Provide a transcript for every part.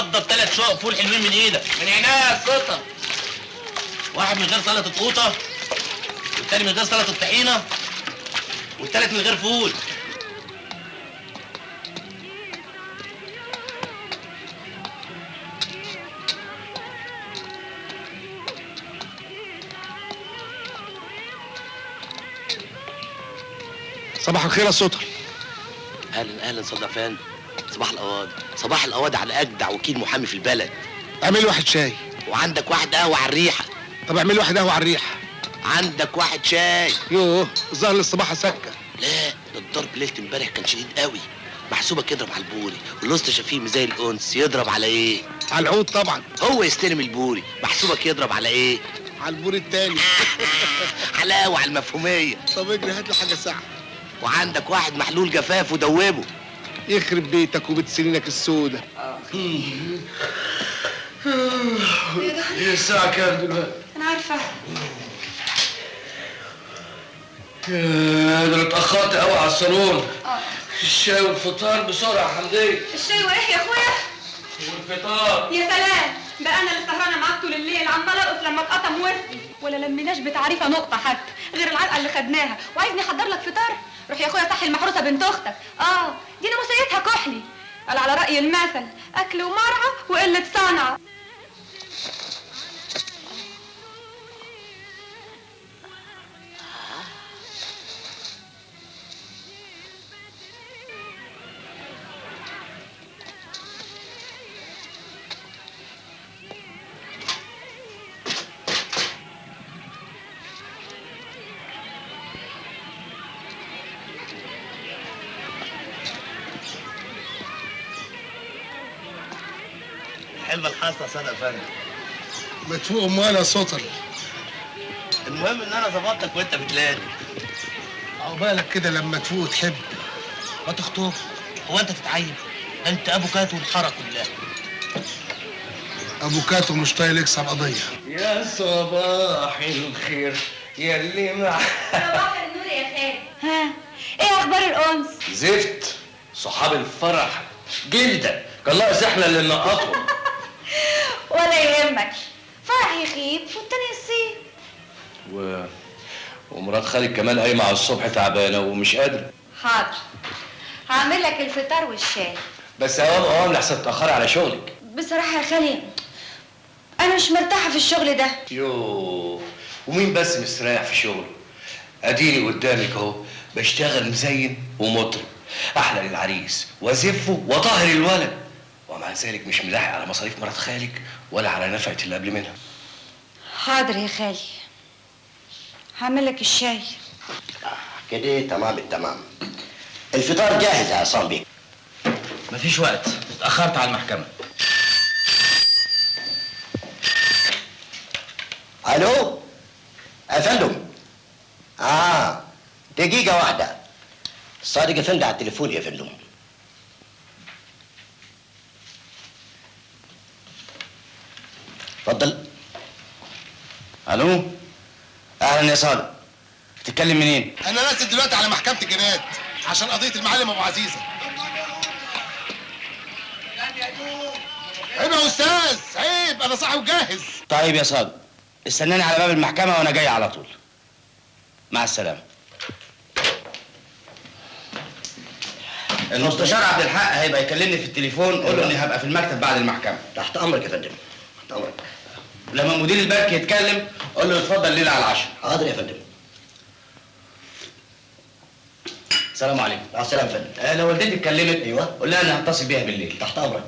وضب 3 شقق فول حلوين من ايدك. من عينيا السلطه. واحد من غير سلطه قوطه، والتاني من غير سلطه طحينه، والتالت من غير فول. صباح الخير يا سطر. اهلا اهلا صدق فندم. صباح القواضي، صباح القواضي على اجدع وكيل محامي في البلد. اعمل واحد شاي. وعندك واحد قهوه على الريحه. طب اعمل واحد قهوه على الريحه. عندك واحد شاي. يوه الظاهر للصباحه سكه. لا ده الضرب ليله امبارح كان شديد قوي. محسوبك يضرب على البوري، والوسط شفيم زي الانس يضرب على ايه؟ على العود طبعا. هو يستلم البوري، محسوبك يضرب على ايه؟ على البوري التاني. حلاوه على المفهوميه. طب اجري هات لي حاجه ساعه. وعندك واحد محلول جفاف ودوبه. يخرب بيتك وبيت سنينك السودة. ايه الساعه كام دلوقتي؟ انا عارفه. يا ده انا اتاخرت قوي على الصالون. الشاي والفطار بسرعه يا حمديه. الشاي وايه يا اخويا؟ والفطار. يا سلام، بقى انا اللي سهرانه معاك طول الليل عمال ارقص لما اتقطم وسطي، ولا لميناش بتعريفه نقطه حتى غير العلقه اللي خدناها. وعايزني احضر لك فطار؟ روح يا اخويا صحي المحروسه بنت اختك. دي ناموسيتها كحلي. قال على راي المثل اكل ومرعى وقله صنعه. حلوه الحصه صدق يا فندم. مدفوق امال يا سطر. المهم ان انا ظبطتك وانت بتلاني. عقبالك كده لما تفوق تحب ما تخطب. هو انت تتعين؟ انت ابو كات والحاره كلها. ابو كاتو مش طايق يكسب قضيه. يا صباح الخير يا اللي مع صباح النور يا خالد. ها ايه اخبار الانس؟ زفت. صحاب الفرح جلده كان ناقص احنا اللي ننقطهم. ولا يهمك، فرح يخيب والتاني يصيب. ومرات خالد كمان قايمه على الصبح تعبانه ومش قادره. حاضر، هعمل لك الفطار والشاي. بس اوام لحسن تاخري على شغلك. بصراحه يا خالد انا مش مرتاحه في الشغل ده. يوه، ومين بس مستريح في شغله؟ اديني قدامك اهو بشتغل مزين ومطرب، احلى للعريس وازفه وطاهر الولد، ومع ذلك مش ملاحق على مصاريف مرات خالك ولا على نفقه اللي قبل منها. حاضر يا خالي، هعمل لك الشاي. كده تمام التمام. الفطار جاهز يا عصام بيه. مفيش وقت، اتاخرت على المحكمه. الو يا فندم. دقيقة واحدة. صادق يا فندم على التليفون يا فندم. اتفضل. الو، اهلا يا صادق. بتتكلم منين؟ انا نازل دلوقتي على محكمه الجنايات عشان قضيه المعلم ابو عزيزه. عيب يا استاذ، عيب، انا صاحي وجاهز. طيب يا صادق، استناني على باب المحكمه وانا جاي على طول. مع السلامه. المستشار عبد الحق هيبقى يكلمني في التليفون، قول له اني هبقى في المكتب بعد المحكمه. تحت امرك يا فندم، تحت امرك. لما مدير البنك يتكلم قول له اتفضل ليله على العشاء. حاضر يا فندم. السلام عليكم. مع السلامة يا فندم. لو والدتي اتكلمت ايوه قول لها انا هتصل بيها بالليل. تحت امرك.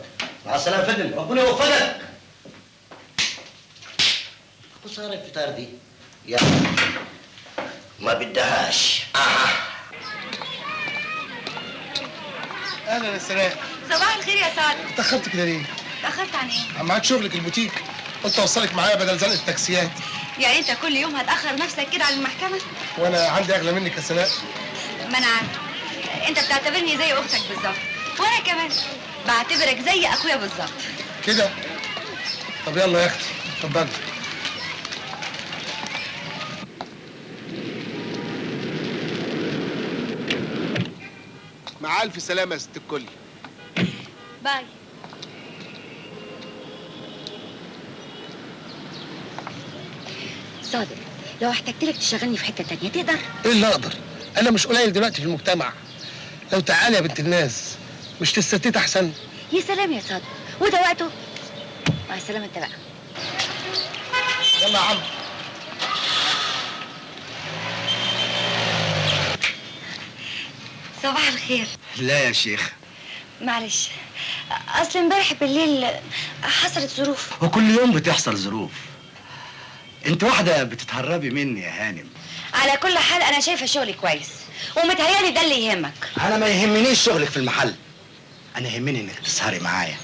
مع السلامة يا فندم، ربنا يوفقك. خسارة الفطار دي. يا ما بدهاش. اهلا يا سلام. صباح الخير يا سعد. اتاخرت كده ليه؟ اتاخرت عن ايه؟ معاك شغلك البوتيك، قلت اوصلك معايا بدل زنقه التاكسيات. يعني انت كل يوم هتاخر نفسك كده على المحكمه؟ وانا عندي اغلى منك يا سناء. ما انا عارفه، انت بتعتبرني زي اختك بالظبط، وانا كمان بعتبرك زي اخويا بالظبط. كده؟ طب يلا يا اختي، اتفضلي. مع الف سلامه يا ست الكل. باي. صادق، لو احتجت لك تشغلني في حته تانية تقدر؟ ايه اللي اقدر؟ انا مش قليل دلوقتي في المجتمع. لو تعالي يا بنت الناس، مش تستتيت احسن؟ يا سلام يا صادق، وده وقته. مع السلامه انت بقى. يلا يا عم. صباح الخير. لا يا شيخ، معلش، اصل امبارح بالليل حصلت ظروف. وكل يوم بتحصل ظروف. انت واحدة بتتهربي مني يا هانم. على كل حال انا شايفه شغلي كويس، ومتهيألي ده اللي يهمك. انا ما يهمنيش شغلك في المحل، انا يهمني انك تسهري معايا.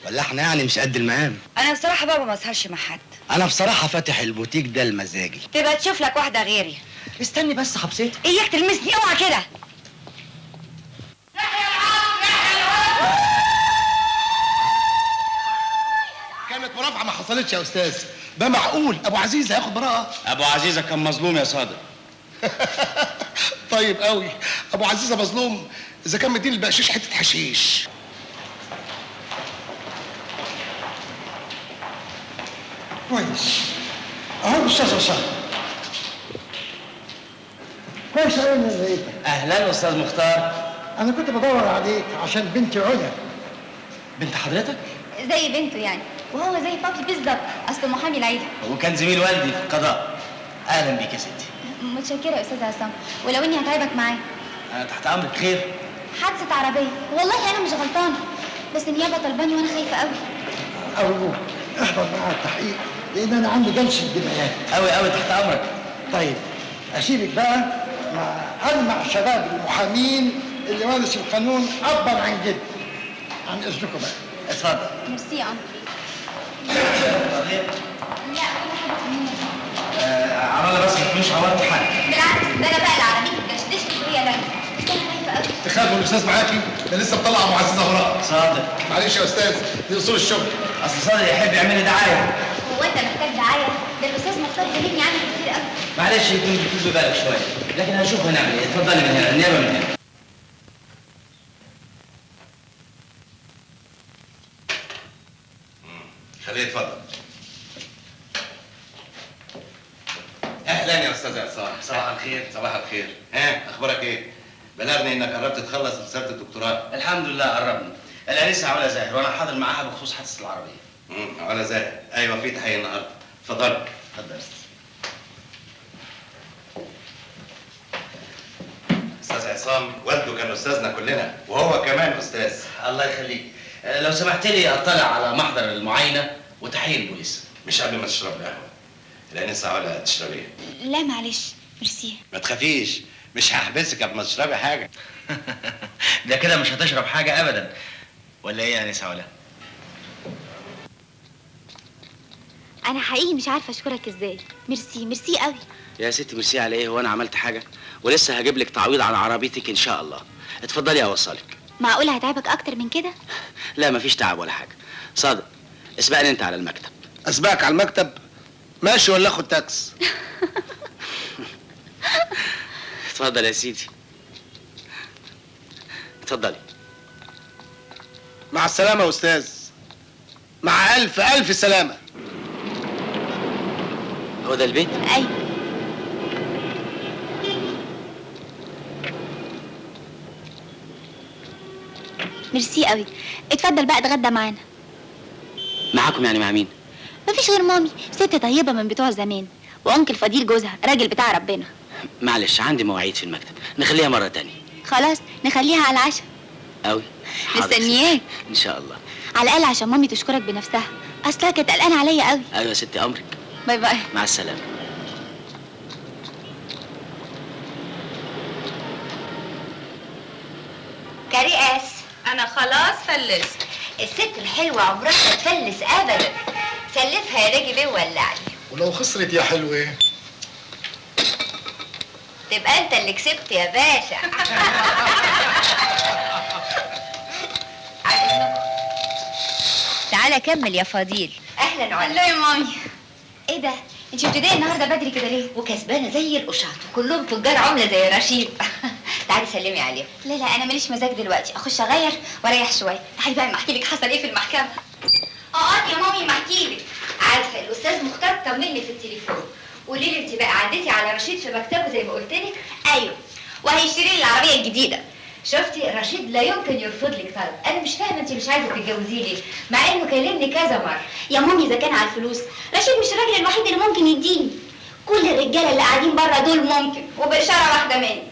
ولا احنا يعني مش قد المقام؟ انا بصراحه بابا ما اسهرش مع حد. انا بصراحة فاتح البوتيك ده لمزاجي. تبقى تشوف لك واحده غيري. استني بس حبسيتي. اياك تلمسني، اوعى كده. كانت مرافعه ما حصلتش يا استاذ. ده معقول ابو عزيز هياخد براءه؟ ابو عزيزه كان مظلوم يا صادق. طيب قوي. ابو عزيزه مظلوم اذا كان مدين البقشيش حته حشيش. كويس. اهو الاستاذ عصام. كويس قوي اني لقيتك. اهلا استاذ مختار. انا كنت بدور عليك عشان بنتي علا. بنت حضرتك؟ زي بنته يعني، وهو زي فضل بالظبط، اصل محامي العيله. وكان زميل والدي في القضاء. اهلا بيك يا ستي. متشكره يا استاذ عصام، ولو اني هتعبك معايا. انا تحت امرك. خير؟ حادثه عربيه، والله انا مش غلطانه، بس النيابه طلباني وانا خايفه قوي. ارجوك احضر معايا التحقيق لان انا عندي جلسه جنايات. قوي تحت امرك. طيب اسيبك بقى مع ألمع شباب المحامين اللي ورثوا القانون ابا عن جد. عن اذنكم بقى. اتفضل. ميرسي يا عم. عمالة بس ما تكونش عملت حاجة. بالعكس، ده انا بقى العربيه بتدشدش وهي لاجئه، بس انا خايفه قوي. تخافوا الاستاذ معاكي؟ ده لسه مطلع ابو عزيزه براءه. صادق. معلش يا استاذ، دي اصول الشغل. اصل صادق يحب يعمل لي دعاية. هو انت محتاج دعايه؟ ده الاستاذ مختار كلمني عنك كتير قوي. معلش يكون بيكون ببالك شوية، لكن هنشوف هنعمل ايه. اتفضلي من هنا، النيابة من هنا. خليه يتفضل. اهلا يا استاذ عصام. صباح الخير. صباح الخير. ها اخبارك ايه؟ بلغني انك قربت تخلص رساله الدكتوراه. الحمد لله قربنا. الانسة علا زاهر وانا حاضر معاها بخصوص حادثة العربية. علا زاهر. ايوه في تحقيق النهارده. اتفضل. اتفضل يا استاذ. استاذ عصام والده كان استاذنا كلنا وهو كمان استاذ. الله يخليك. لو سمحت لي اطلع على محضر المعاينة وتحقيق البوليس. مش قبل ما تشرب القهوه. الانسه علا تشرب ايه؟ لا معلش، ميرسي. ما تخافيش، مش هحبسك قبل ما تشربي حاجه. ده كده مش هتشرب حاجة ابدا. ولا ايه يا انسة علا؟ انا حقيقي مش عارفه اشكرك ازاي. ميرسي، ميرسي قوي. يا ستي ميرسي على ايه؟ هو انا عملت حاجه؟ ولسه هجيب لك تعويض على عربيتك ان شاء الله. اتفضلي اوصلك. معقول هتعبك اكتر من كده؟ لا مفيش تعب ولا حاجه. صادق اسبقني انت على المكتب. اسبقك على المكتب؟ ماشي ولا اخد تاكس؟ اتفضل يا سيدي. اتفضلي. مع السلامه يا استاذ. مع الف سلامه. هو ده البيت؟ ايوه. ميرسي قوي. اتفضل بقى اتغدى معانا. معاكم يعني مع مين؟ مفيش غير مامي، ست طيبه من بتوع زمان، وانكل فضيل جوزها راجل بتاع ربنا. معلش عندي مواعيد في المكتب، نخليها مره تانية. خلاص نخليها على العشاء. قوي. مستنياك ان شاء الله. على الاقل عشان مامي تشكرك بنفسها، اصلها كانت قلقانه عليا قوي. ايوه يا ستي امرك. باي باي. مع السلامه. كرياس، انا خلاص فلست. الست الحلوه عمرها ما تفلس ابدا. سلفها يا راجل ايه وولعني. ولو خسرت يا حلوه تبقى انت اللي كسبت يا باشا. تعالى كمل يا فضيل. اهلا علا. لا يا مامي. ايه ده؟ انت ابتدائي النهارده بدري كده ليه؟ وكسبانه زي القشاط وكلهم تجار عمله زي رشيد. تعالي سلمي عليهم. لا انا ماليش مزاج دلوقتي، اخش اغير واريح شويه. تعالي بقى احكي لك حصل ايه في المحكمه. اقعدي يا مامي ما احكي لك. عارفه الاستاذ مختار طمني في التليفون قولي لي انت بقى عديتي على رشيد في مكتبه زي ما قلت لك؟ ايوه، وهيشتري لي العربيه الجديده. شفتي رشيد لا يمكن يرفض لك طلب. انا مش فاهمه انت مش عايزه تتجوزيه ليه، مع انه كلمني كذا مره. يا مامي اذا كان على الفلوس رشيد مش الراجل الوحيد اللي ممكن يديني. كل الرجاله اللي قاعدين بره دول ممكن، وباشاره واحده مني.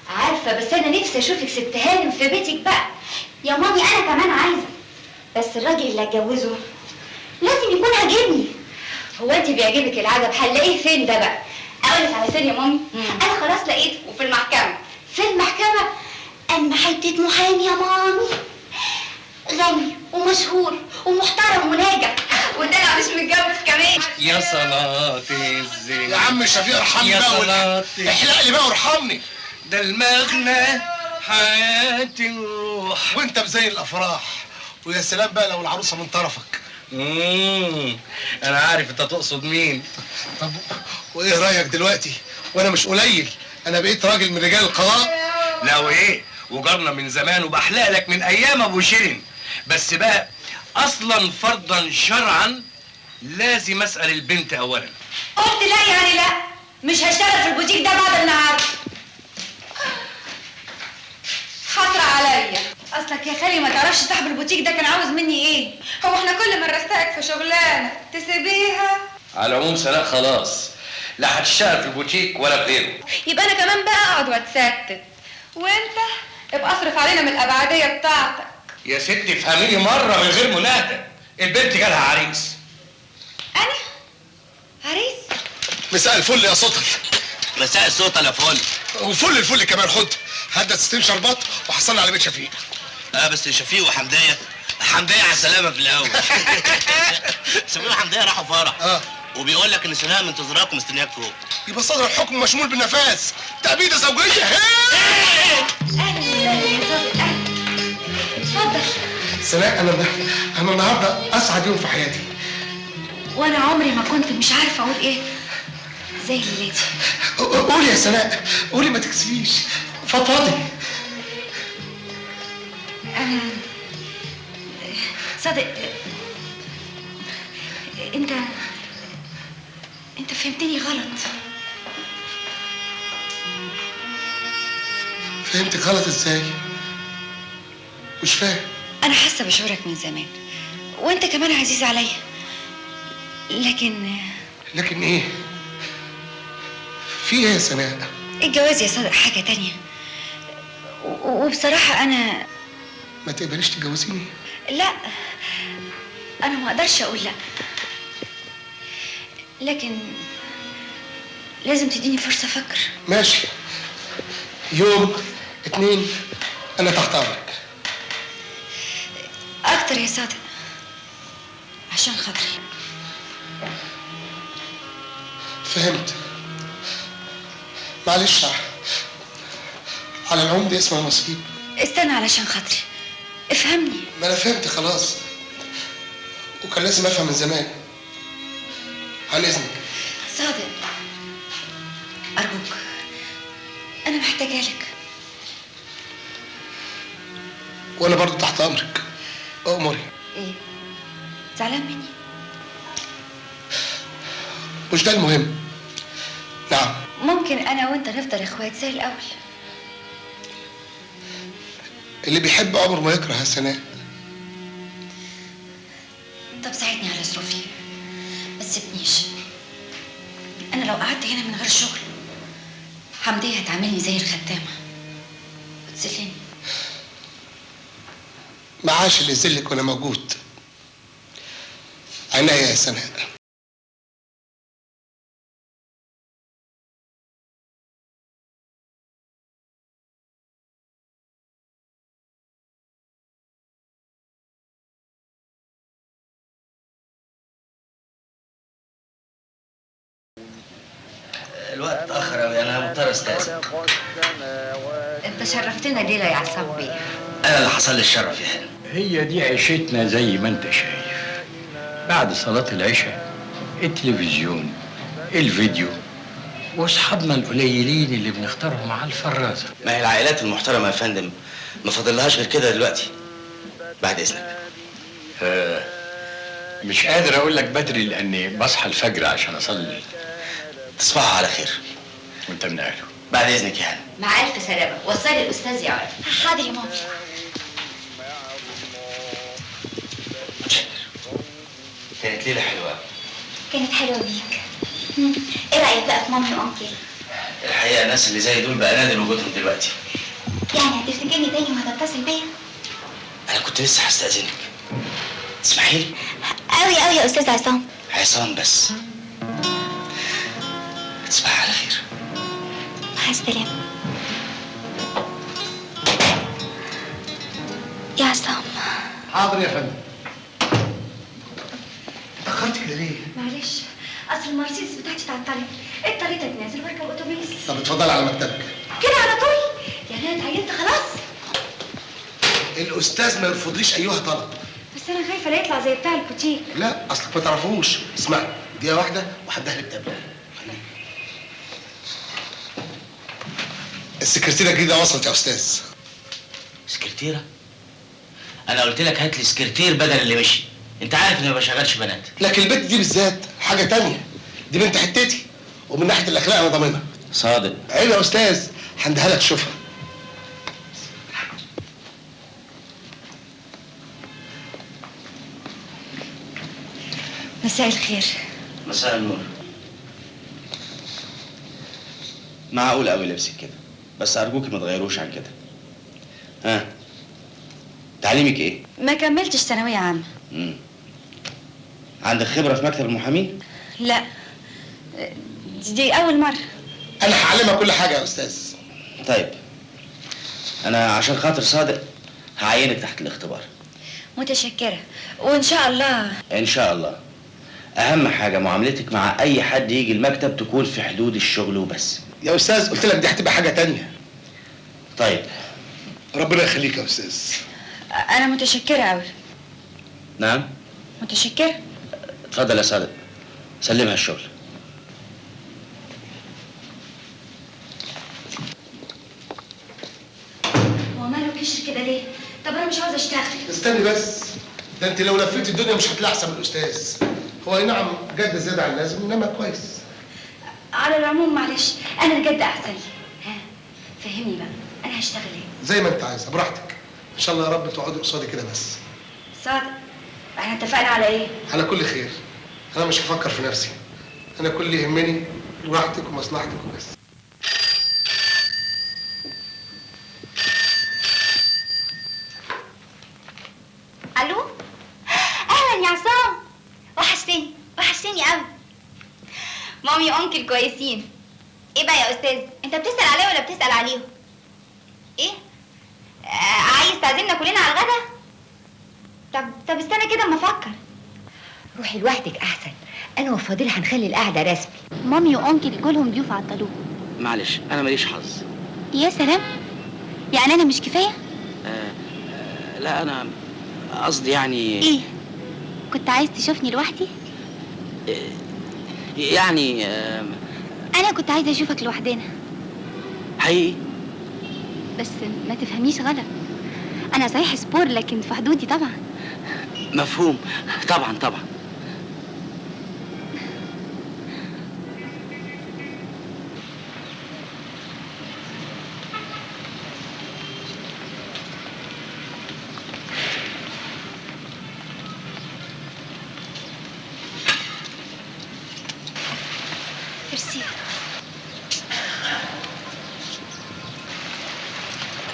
عارفه، بس انا نفسي اشوفك ست هانم في بيتك بقى. يا مامي انا كمان عايزه، بس الراجل اللي اتجوزه لازم يكون عاجبني. هو انت بيعجبك العجب؟ هنلاقيه فين ده بقى؟ اقول لك على سر يا مامي، انا خلاص لقيته وفي المحكمه. في المحكمه اما حته محامي يا مامي، غني ومشهور ومحترم وناجح، وطلع مش متجوز كمان. يا صلاة الزين يا عم شفيق ارحمني يا بقى صلاة احلق لي بقى وارحمني. ده المغنى حياة الروح. وانت بزي الافراح، ويا سلام بقى لو العروسه من طرفك. انا عارف انت تقصد مين. طب وايه رايك دلوقتي وانا مش قليل؟ انا بقيت راجل من رجال القضاء. لا وايه، وجارنا من زمان وبحلق لك من ايام ابو شيرين. بس بقى اصلا فرضا شرعا لازم اسال البنت اولا. قلت لا يعني لا، مش هشتغل في البوتيك ده بعد النهارده. حسرة عليا. اصلك يا خالي ما تعرفش صاحب البوتيك ده كان عاوز مني ايه؟ هو احنا كل ما نرستقك في شغلانه تسيبيها؟ على العموم سناء خلاص لا هتشتغل في البوتيك ولا في غيره. يبقى انا كمان بقى اقعد واتستت، وانت ابقى اصرف علينا من الابعاديه بتاعتك. يا ستي افهميني مره من غير مناهده، البنت جالها عريس. انا عريس؟ مساء الفل يا سطر. مساء السلطه يا فل. وفل الفل كمان. خد هدى 60 شربات وحصلنا على بيت شفيق. بس شفيق وحمديه، حمديه على السلامه في الاول. شفيق وحمديه راحوا فرح. وبيقول لك ان سناء منتظراك ومستنياك فوق. يبقى صدر الحكم مشمول بالنفاذ، تأبيدة زوجية. اهلا يا صديق، اهلا. اتفضل. سناء انا النهارده اسعد يوم في حياتي. وانا عمري ما كنت مش عارفه اقول ايه زي ليلتي. قولي يا سناء، قولي ما تكسفيش، فضفضي. انا صادق، انت فهمتني غلط. فهمتك غلط ازاي؟ مش فاهم. انا حاسه بشعورك من زمان، وانت كمان عزيز عليا، لكن ايه؟ في ايه يا سناء؟ الجواز يا صادق حاجه تانية، وبصراحه انا ما تقبليش تتجوزيني؟ لا، انا ما اقدرش اقول لا، لكن لازم تديني فرصه افكر. ماشي، يوم 2 انا تحت امرك. اكتر يا صادق عشان خاطري. فهمت. معلش، على العموم دي اسمها نصيب. استنى علشان خاطري، افهمني. ما انا فهمت خلاص، وكان لازم افهم من زمان. عن اذنك. صادق ارجوك، انا محتاجه لك. وانا برضو تحت امرك، امري. ايه، زعلان مني؟ مش ده المهم. نعم، ممكن انا وانت نفضل اخوات زي الاول. اللي بيحب عمره ما يكره يا سناء. طب ساعدني على ظروفي، ما تسيبنيش. انا لو قعدت هنا من غير شغل حمدية هتعاملني زي الخدامة وتذلني. معاش اللي يذلك وانا موجود. عناية يا سناء. الوقت اتاخر قوي، انا مضطر استاذن. انت شرفتنا ليلة يا عصام بيه. انا اللي حصل لي الشرف يا هانم. هي دي عيشتنا زي ما انت شايف. بعد صلاة العشاء التلفزيون، الفيديو، واصحابنا القليلين اللي بنختارهم على الفرازة. ما هي العائلات المحترمه يا فندم ما فاضلهاش غير كده دلوقتي. بعد اذنك. مش قادر اقول لك بدري لاني بصحى الفجر عشان اصلي. تصبحوا على خير. وانت من اهله. بعد اذنك يعني. مع الف سلامه، وصلي الاستاذ يعرف. حاضر يا مامي. كانت ليله حلوه. كانت حلوه بيك. ايه رايك بقى في مامي وانكل؟ الحقيقه الناس اللي زي دول بقى نادر وجودهم دلوقتي. يعني هتفتكرني تاني وهتتصل بيا؟ انا كنت لسه هستاذنك. تسمحي لي؟ قوي قوي يا استاذ عصام. عصام بس. تصبحي على خير. مع السلامه. يا عصام. حاضر يا فندم. اتأخرت كده ليه؟ معلش، اصل المرسيدس بتاعتي اتعطلت، اضطريت اتنازل واركب اتوبيس. طب اتفضل على مكتبك. كده على طول؟ يعني انا اتعينت خلاص؟ الاستاذ ما يرفضليش ايها طلب. بس انا خايفه لا يطلع زي بتاع البوتيك. لا اصلك ما تعرفوش. اسمعي دقيقه واحده وهديها لك قبل. السكرتيره الجديده وصلت يا استاذ. سكرتيره؟ انا قلت لك هات لي سكرتير بدل اللي مشي. انت عارف اني ما بشغلش بنات. لكن البنت دي بالذات حاجه تانية. دي بنت حتتي، ومن ناحيه الاخلاق انا ضامنها. صادق. عيب يا استاذ، هنديها لك تشوفها. مساء الخير. مساء النور. معقول قوي لبسك كده، بس ارجوك ما تغيروش عن كده. ها، تعليمك ايه؟ ما كملتش ثانويه عامه. عندك خبره في مكتب المحامين؟ لا، دي اول مره. انا هعلمها كل حاجه يا استاذ. طيب، انا عشان خاطر صادق هعينك تحت الاختبار. متشكره، وان شاء الله. ان شاء الله. اهم حاجه معاملتك مع اي حد يجي المكتب تكون في حدود الشغل وبس. يا استاذ قلت لك دي هتبقى حاجه تانية. طيب، ربنا يخليك يا استاذ. انا متشكره قوي. نعم؟ متشكره. اتفضل يا صادق، سلمها الشغل. هو ماله كشر كده ليه؟ طب انا مش عاوزه اشتغل. استني بس، ده انت لو لفيت الدنيا مش هتلاقي احسن من الاستاذ. هو اي نعم جد زياده عن اللازم انما كويس. على العموم معلش، انا الجد احسن لي. ها، فهمني بقى، انا هشتغل ايه؟ زي ما انت عايزه براحتك. ان شاء الله يا رب تقعدي قصادي كده بس. صادق، احنا اتفقنا على ايه؟ على كل خير. انا مش هفكر في نفسي. انا كل اللي يهمني راحتك ومصلحتك وبس. الو. اهلا يا عصام. وحشتني وحشتني قوي. مامي وانكل كويسين. ايه بقى يا استاذ، انت بتسال عليا ولا بتسال عليهم؟ ايه؟ عايز تعزمنا كلنا على الغدا؟ طب استنى كده اما افكر. روحي لوحدك احسن، انا وفاضل هنخلي القعده رسمي. مامي وانكل كلهم ضيوف عطلوه. معلش انا ماليش حظ. يا سلام، يعني انا مش كفايه؟ لا انا قصدي يعني ايه؟ كنت عايز تشوفني لوحدي؟ يعني انا كنت عايزه اشوفك لوحدنا. حقيقي؟ بس ما تفهميش غلط، انا صحيح سبور لكن في حدودي طبعا. مفهوم، طبعا طبعا. ميرسي.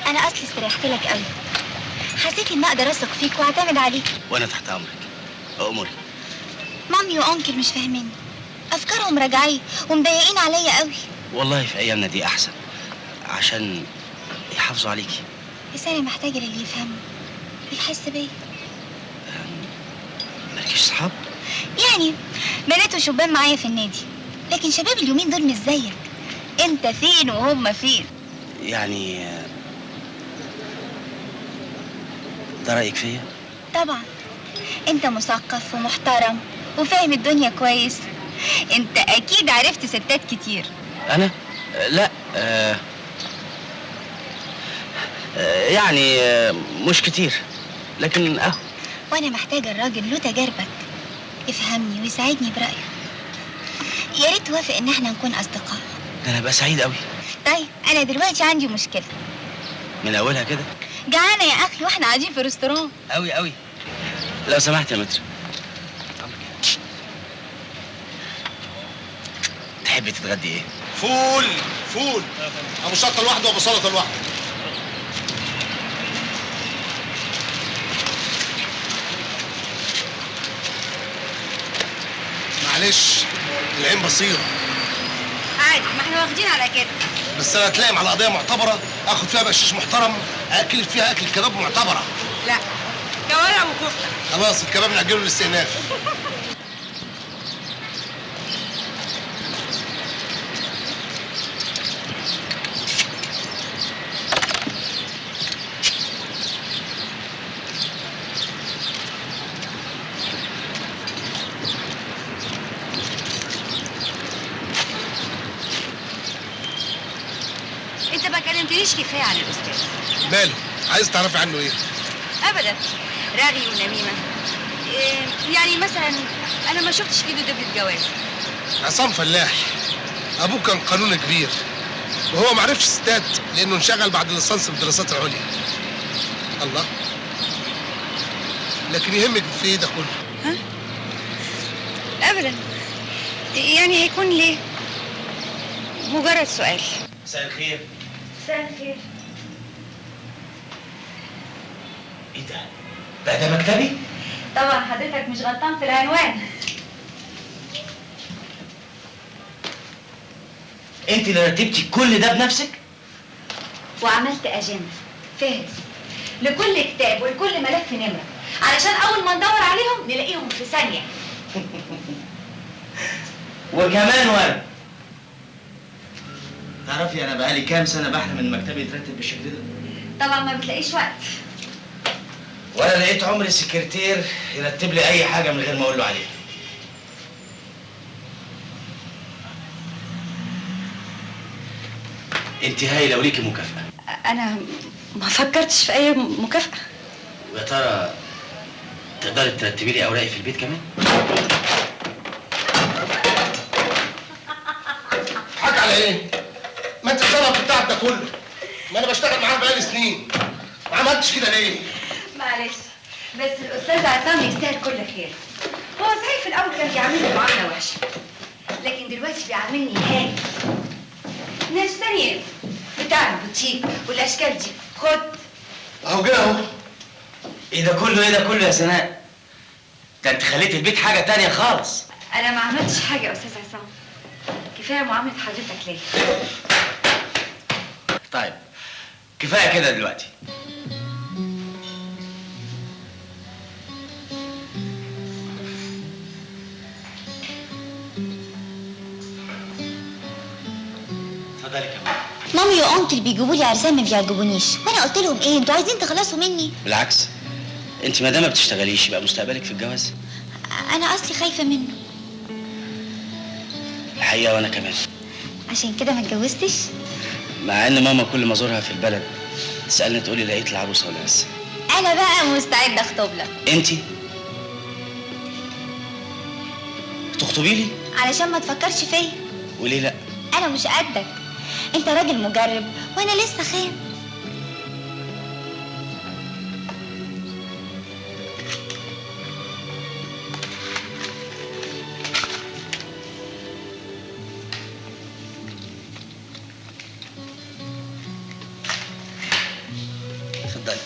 انا اصلي استريحت لك قوي، حسيت ان اقدر اثق فيك واعتمد عليك. وانا تحت امرك. امري. مامي وانكل مش فاهميني، افكارهم رجعيه ومضايقين عليا قوي. والله في ايامنا دي احسن، عشان يحافظوا عليكي. بس انا محتاجه للي يفهمني يحس بيا. مالكيش صحاب؟ يعني بنات وشبان معايا في النادي، لكن شباب اليومين دول مش زيك. انت فين وهم فين؟ يعني ده رايك فيا؟ طبعا انت مثقف ومحترم وفاهم الدنيا كويس. انت اكيد عرفت ستات كتير. انا؟ لا يعني مش كتير، لكن وانا محتاجه الراجل له تجاربك يفهمني ويساعدني برأيه. يا ريت توافق ان احنا نكون اصدقاء. ده انا ابقى سعيد قوي. طيب انا دلوقتي عندي مشكله. من اولها كده؟ جعانه يا اخي واحنا قاعدين في ريستوران. قوي قوي. لو سمحت يا متر، تحبي تتغدي ايه؟ فول فول ابو شطه لوحده وابو سلطه لوحده. معلش العين بصيره. عادي، ما احنا واخدين على كده. بس انا اتلاقم على قضيه معتبره اخد فيها بقشيش محترم اكل فيها اكل كباب معتبره. لا، كوارع وكفته. خلاص الكباب نأجله للاستئناف. انت ما كلمتنيش كفايه عن الاستاذ. ماله؟ عايز تعرفي عنه ايه؟ ابدا، رغي ونميمه. يعني مثلا انا ما شفتش ايده دبلة جواز. عصام فلاح، ابوه كان قانوني كبير وهو ما عرفش ستات لانه انشغل بعد الليسانس في الدراسات العليا. الله، لكن يهمك في ايه ده كله؟ ها؟ ابدا، يعني هيكون ليه؟ مجرد سؤال. مساء الخير. مساء الخير. ايه ده؟ بقى ده مكتبي؟ طبعا حضرتك مش غلطان في العنوان. انت اللي رتبتي كل ده بنفسك؟ وعملت اجنده فهرس لكل كتاب ولكل ملف نمره علشان اول ما ندور عليهم نلاقيهم في ثانيه. وكمان ورد. تعرفي انا بقالي كام سنه بحلم ان مكتبي يترتب بالشكل ده؟ طبعا ما بتلاقيش وقت. ولا لقيت عمري سكرتير يرتب لي اي حاجه من غير ما اقول له عليها. انت هايله وليكي مكافاه. انا ما فكرتش في اي مكافأة. ويا ترى تقدري ترتبي لي اوراقي في البيت كمان؟ حاج على ايه؟ ما انت الشرف التعب ده كله. ما انا بشتغل معاه بقالي سنين. ما عملتش كده ليه؟ معلش، بس الاستاذ عصام يستاهل كل خير. هو صحيح في الاول كان بيعاملني معامله وحشه، لكن دلوقتي بيعاملني هايل. ناس تانية بتاع البوتيك والاشكال دي. خد اهو جه اهو. ايه ده كله؟ ايه ده كله يا سناء؟ ده انت خليتي البيت حاجه تانية خالص. انا ما عملتش حاجه يا استاذ عصام، كفايه معامله حضرتك ليا. طيب كفايه كده دلوقتي. اتفضلي كمان. مامي وانكل بيجيبوا لي عرسان ما بيعجبونيش، وانا قلت لهم ايه؟ انتوا عايزين تخلصوا مني؟ بالعكس، انت ما دام ما بتشتغليش يبقى مستقبلك في الجواز. انا اصلي خايفه منه. الحقيقه وانا كمان. عشان كده ما اتجوزتش؟ مع ان ماما كل ما ازورها في البلد تسالني تقولي لقيت العروسه ولا لسه. انا بقى مستعده اخطب لك. انت تخطبي لي؟ علشان ما تفكرش فيا. وليه لا؟ انا مش قدك، انت راجل مجرب وانا لسه خام. اتفضلي.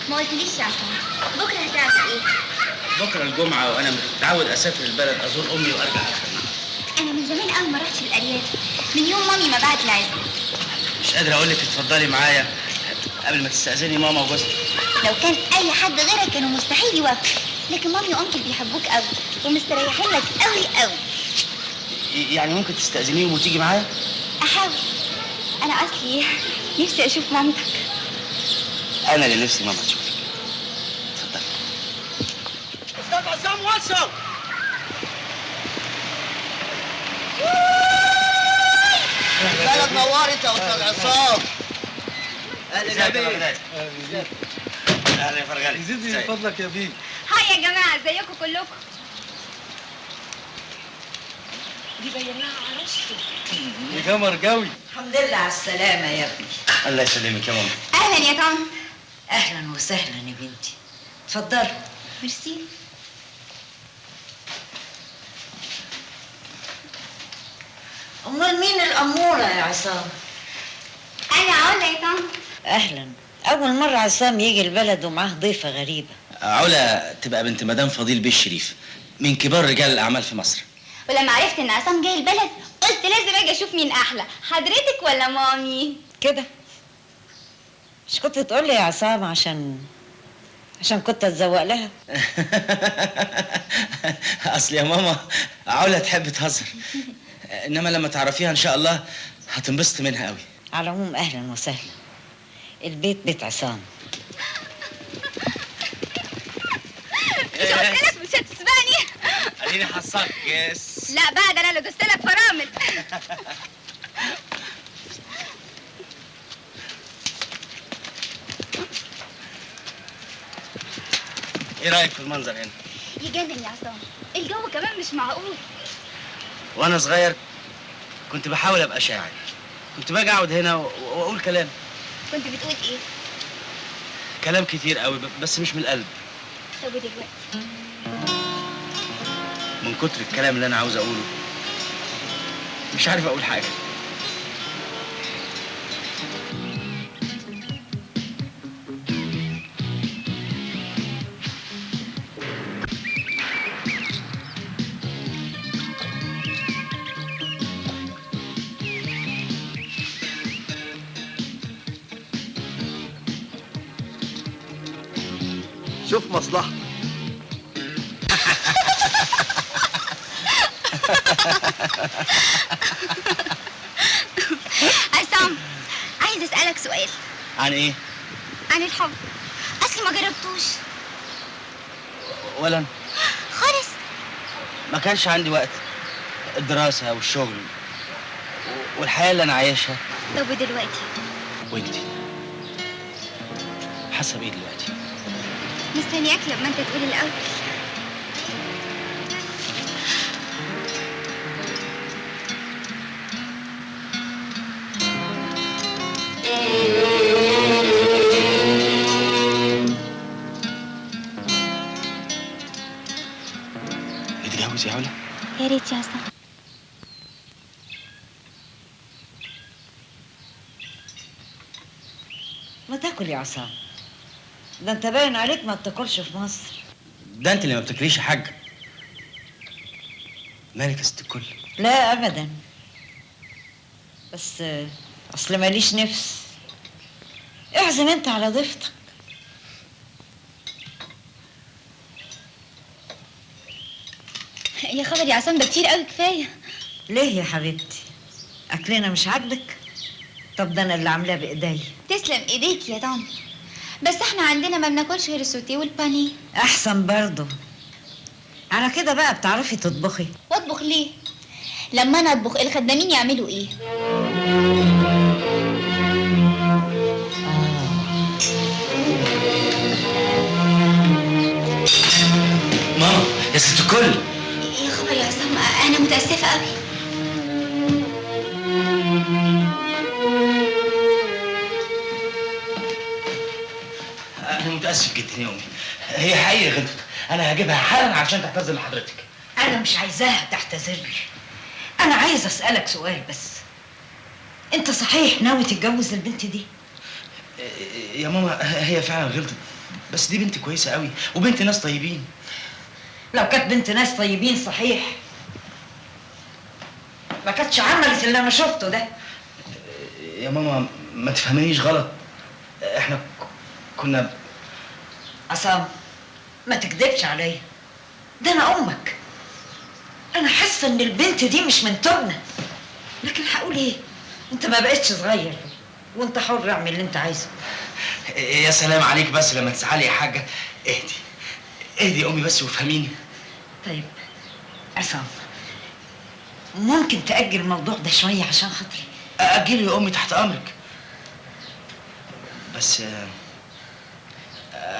ما قلتليش يا عصام، بكره هتعمل ايه؟ بكره الجمعه وانا متعود اسافر البلد ازور امي وارجع. انا من زمان قوي ما رحتش الارياف، من يوم مامي ما بعت العزم. مش قادر اقول لك اتفضلي معايا قبل ما تستاذني ماما وجوزها. لو كان اي حد غيرك كانوا مستحيل يوافقوا، لكن مامي وانكل بيحبوك قوي ومستريحين لك قوي قوي. يعني ممكن تستاذنيهم وتيجي معايا؟ احاول. انا اصلي نفسي اشوف مامتك. انا اللي نفسي ماما تشوفك. اتفضلي. استاذ عصام وصل. البلد نورت يا استاذ عصام. اهلا يا بيه. اهلا يا فرغلي. يزيد من فضلك يا بيه. هاي يا جماعه ازيكم كلكم؟ دي بيناها عروسته. يا قمر قوي. الحمد لله على السلامة يا ابني. الله يسلمك يا ماما. اهلا يا طنط. أهلا وسهلا يا بنتي. اتفضلوا. ميرسي. أمال مين الأمورة يا عصام؟ انا علا يا طنط. أهلا. أول مرة عصام يجي البلد ومعاه ضيفة غريبة. علا تبقى بنت مدام فضيل بيه الشريف، من كبار رجال الأعمال في مصر. ولما عرفت ان عصام جاي البلد قلت لازم اجي اشوف مين احلى، حضرتك ولا مامي؟ كده. مش كنت تقول لي يا عصام عشان كنت اتزوق لها؟ أصل يا ماما علا تحب تهزر، إنما لما تعرفيها إن شاء الله هتنبسط منها قوي. على العموم أهلا وسهلا. البيت بيت عصام. مش قلت لك مش هتسبقني؟ اديني حصاك يس. لا بقى ده انا اللي دوست لك فرامل. ايه رايك في المنظر هنا؟ يجنن يا عصام، الجو كمان مش معقول. وانا صغير كنت بحاول ابقى شاعر، كنت باجي اقعد هنا واقول كلام. كنت بتقول ايه؟ كلام كتير قوي بس مش من القلب، طب ودلوقتي؟ من كتر الكلام اللي انا عاوز اقوله مش عارف اقول حاجه. شوف مصلحتك. عصام عايز اسالك سؤال. عن ايه؟ عن الحب. اصلي ما جربتوش ولا أنا. خالص. ما كانش عندي وقت، الدراسه والشغل والحياه اللي انا عايشها. طب ودلوقتي؟ وانتي حاسه بايه دلوقتي؟ مستنياك لما انت تقول الاول. اتجوز يا علا. يا ريت يا عصام. ما تاكل يا عصام، ده انت باين عليك ما بتاكلش في مصر. ده انت اللي ما بتاكليش يا حاجه. مالك يا ست الكل؟ لا ابدا، بس اصل ماليش نفس. اعزم انت على ضيفتك. يا خبر يا عصام، ده كتير قوي، كفايه. ليه يا حبيبتي؟ اكلنا مش عاجبك؟ طب ده انا اللي عاملاه بايديا. تسلم ايديك يا طنط، بس احنا عندنا ما بناكلش غير السوتيه والبانيه. احسن برضه. على كده بقى بتعرفي تطبخي؟ واطبخ ليه؟ لما انا اطبخ الخدامين يعملوا ايه؟ ماما يا ست الكل. يا خبر يا عصام، انا متاسفه قوي. انا متاسف جدا يا امي، هي حقيقه غلطت، انا هجيبها حالا عشان تعتذر لحضرتك. انا مش عايزاها تعتذر لي، انا عايزه اسالك سؤال بس. انت صحيح ناوي تتجوز البنت دي؟ يا ماما هي فعلا غلطت، بس دي بنت كويسه قوي وبنت ناس طيبين. لو كانت بنت ناس طيبين صحيح ما كانتش عملت اللي انا شفته ده. يا ماما ما تفهمنيش غلط، احنا كنا. عصام ما تكذبش عليا، ده انا امك. انا حاسه ان البنت دي مش من تبنا، لكن هقول ايه؟ انت ما بقتش صغير وانت حر، اعمل اللي انت عايزه. يا سلام عليك، بس لما تزعلي يا حاجه اهدي اهدي يا امي بس وافهميني. طيب عصام، ممكن تأجل الموضوع ده شويه عشان خاطري؟ أأجله يا امي، تحت امرك. بس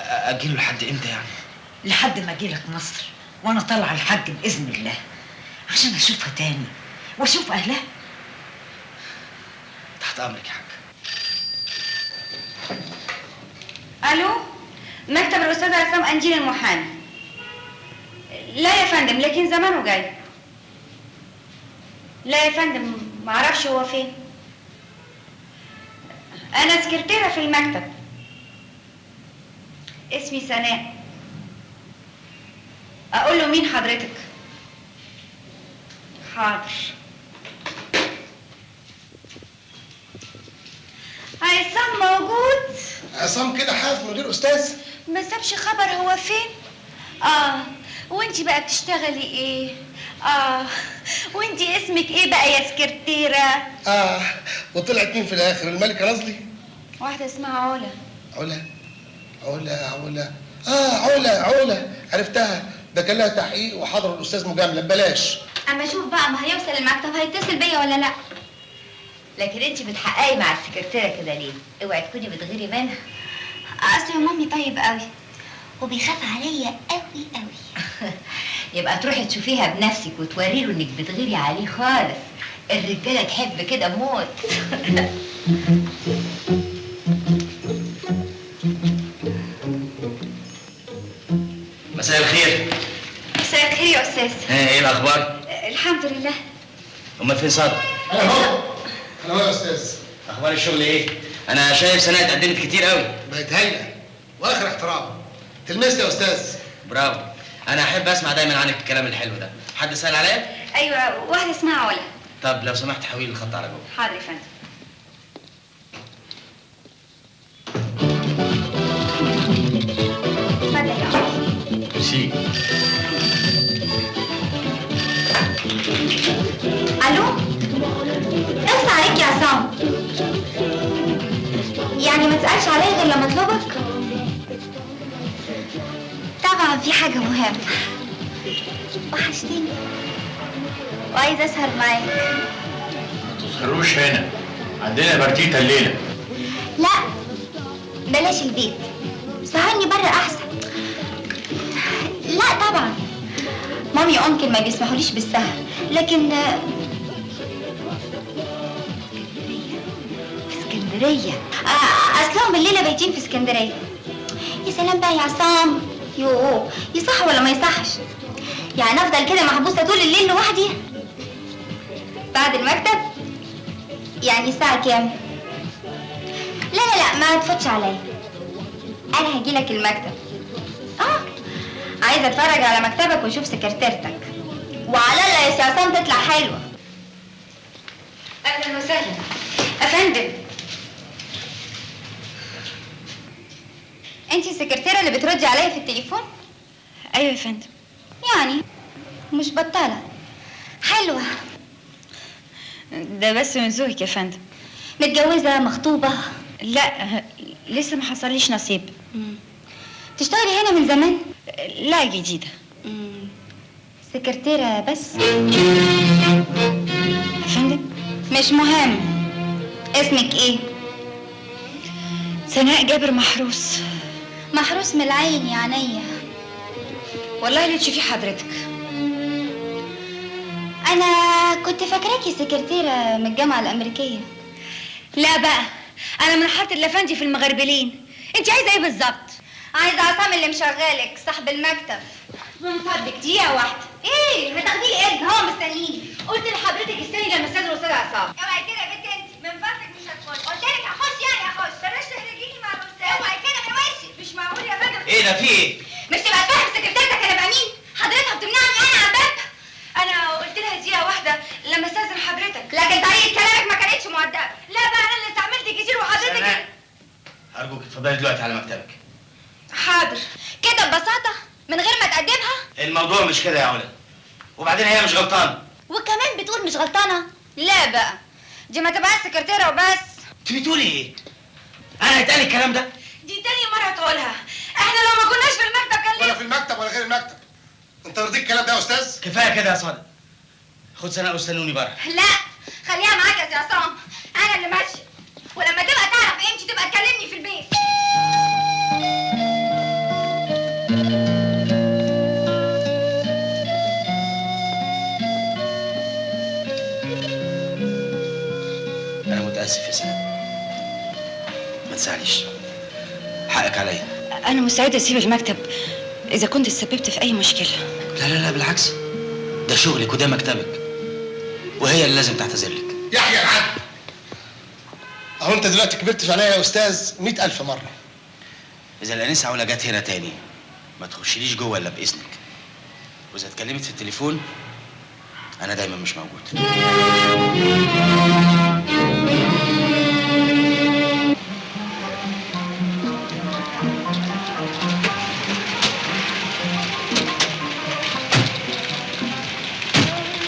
اجيله لحد امتى يعني؟ لحد ما اجيلك مصر وانا طالعه الحج باذن الله عشان اشوفها تاني واشوف اهلها. تحت امرك يا حاج. الو، مكتب الاستاذ عصام انجيل المحامي. لا يا فندم، لكن زمانه جاي. لا يا فندم، معرفش هو فين. انا سكرتيرة في المكتب. اسمي سناء. اقول له مين حضرتك؟ حاضر. عصام موجود؟ عصام كده حاف من غير استاذ؟ ما سابش خبر هو فين؟ وانتي بقى بتشتغلي ايه؟ وانتي اسمك ايه بقى يا سكرتيرة؟ وطلعت مين في الاخر؟ الملكة نازلي؟ واحدة اسمها علا. علا عرفتها، ده كان لها تحقيق وحضر الاستاذ مجاملة ببلاش. اما اشوف بقى ما هيوصل المكتب هيتصل بيا ولا لا. لكن انت بتحققي مع السكرتيره كده ليه؟ اوعي تكوني بتغيري منها. اصل مامي طيب قوي وبيخاف عليا قوي قوي. يبقى تروحي تشوفيها بنفسك وتوري له انك بتغيري عليه خالص. الرجاله تحب كده موت. مساء الخير. مساء الخير يا استاذ. ايه الاخبار؟ الحمد لله. امال فين صادق؟ انا هو يا استاذ. اخبار الشغل ايه؟ انا شايف سناء اتقدمت كتير قوي. بقت هايله واخر احترام. تلمسني يا استاذ. برافو. انا احب اسمع دايما عنك الكلام الحلو ده. حد سأل عليا؟ ايوه، واحدة اسمها علا. طب لو سمحت حولي الخط على جوه. حاضر يا فندم. اتفضل يا علا. ميرسي. الو، اخفى عليك يا عصام. يعني ما تسألش عليا غير لما اطلبك؟ طبعا في حاجة مهمة. وحشتني وعايزة اسهر معاك. ما تسهروش هنا، عندنا بارتيتا الليله. لا بلاش البيت، سهرني بره احسن. لا طبعا مامي وانكل ما بيسمحوليش بالسهر، لكن في اسكندريه. اصلهم الليله بايتين في اسكندريه. يا سلام بقى يا عصام. يوه، يصح ولا ما يصحش؟ يعني افضل كده محبوسه طول الليل لوحدي بعد المكتب؟ يعني الساعه كام؟ لا ما تفوتش عليا. انا هجيلك المكتب. عايزه اتفرج على مكتبك واشوف سكرتيرتك، وعلى الله يا سي عصام تطلع حلوه. اهلا وسهلا. افندم، انتي السكرتيره اللي بتردي عليا في التليفون؟ ايوه يا فندم. يعني مش بطاله حلوه. ده بس من ذوقك يا فندم. متجوزه مخطوبه؟ لا لسه ما حصليش نصيب. تشتغلي هنا من زمان؟ لا جديده. سكرتيره بس؟ يا فندم مش مهم. اسمك ايه؟ سناء جابر محروس. محروس من العين يا عينيا. والله اللي تشوفيه حضرتك. انا كنت فاكراكي سكرتيره من الجامعه الامريكيه. لا بقى، انا من حاره الافندي في المغربلين. انت عايزه ايه بالظبط؟ عايزه عصام اللي مشغلك صاحب المكتب. من فضلك دقيقه واحده. ايه هتاخدي لي ايه؟ هو مستنيني. قلت لحضرتك استني لما استاذن الاستاذ عصام. اوعي كده يا بنت انت، من فضلك مش هتخش. قلت لك هخش يعني هخش، بلاش تهرجيني مع الاستاذ. اوعي كده من وشي. مش معقول يا فندم. ايه ده في ايه؟ مش تبقى فاهم سكرتيرتك انا بقى مين؟ حضرتك بتمنعني انا عن بابها. انا قلت لها دقيقه واحده لما استاذن حضرتك. لكن طريقه كلامك ما كانتش مؤدبه. لا بقى انا اللي استعملت كتير وحضرتك. ارجوك اتفضلي دلوقتي على مكتبك. حاضر. كده ببساطه من غير ما تأدبها؟ الموضوع مش كده يا علا، وبعدين هي مش غلطانه. وكمان بتقول مش غلطانه؟ لا بقى، دي ما تبقاش سكرتيره وبس. انت بتقولي ايه؟ انا هيتقال الكلام ده؟ دي تاني مره تقولها. احنا لو ما كناش في المكتب كان ولا في المكتب ولا غير المكتب. انت يرضيك الكلام ده يا استاذ؟ كفايه كده يا صادق. خد سناء واستنوني بره. لا خليها معاك يا سي عصام، انا اللي ماشيه. ولما تبقى تعرف امتى تبقى تكلمني في البيت. انا متاسف يا سلام، ما تزعليش، حقك عليا. انا مستعده اسيب المكتب اذا كنت تسببت في اي مشكله. لا لا لا بالعكس، ده شغلك وده مكتبك، وهي اللي لازم تعتذر لك. يحيى العدل، اهو انت دلوقتي كبرت عليا يا استاذ 100,000 مره. اذا الانسه علا جت هنا تاني ما تخشليش جوه الا باذنك، واذا اتكلمت في التليفون انا دايما مش موجود.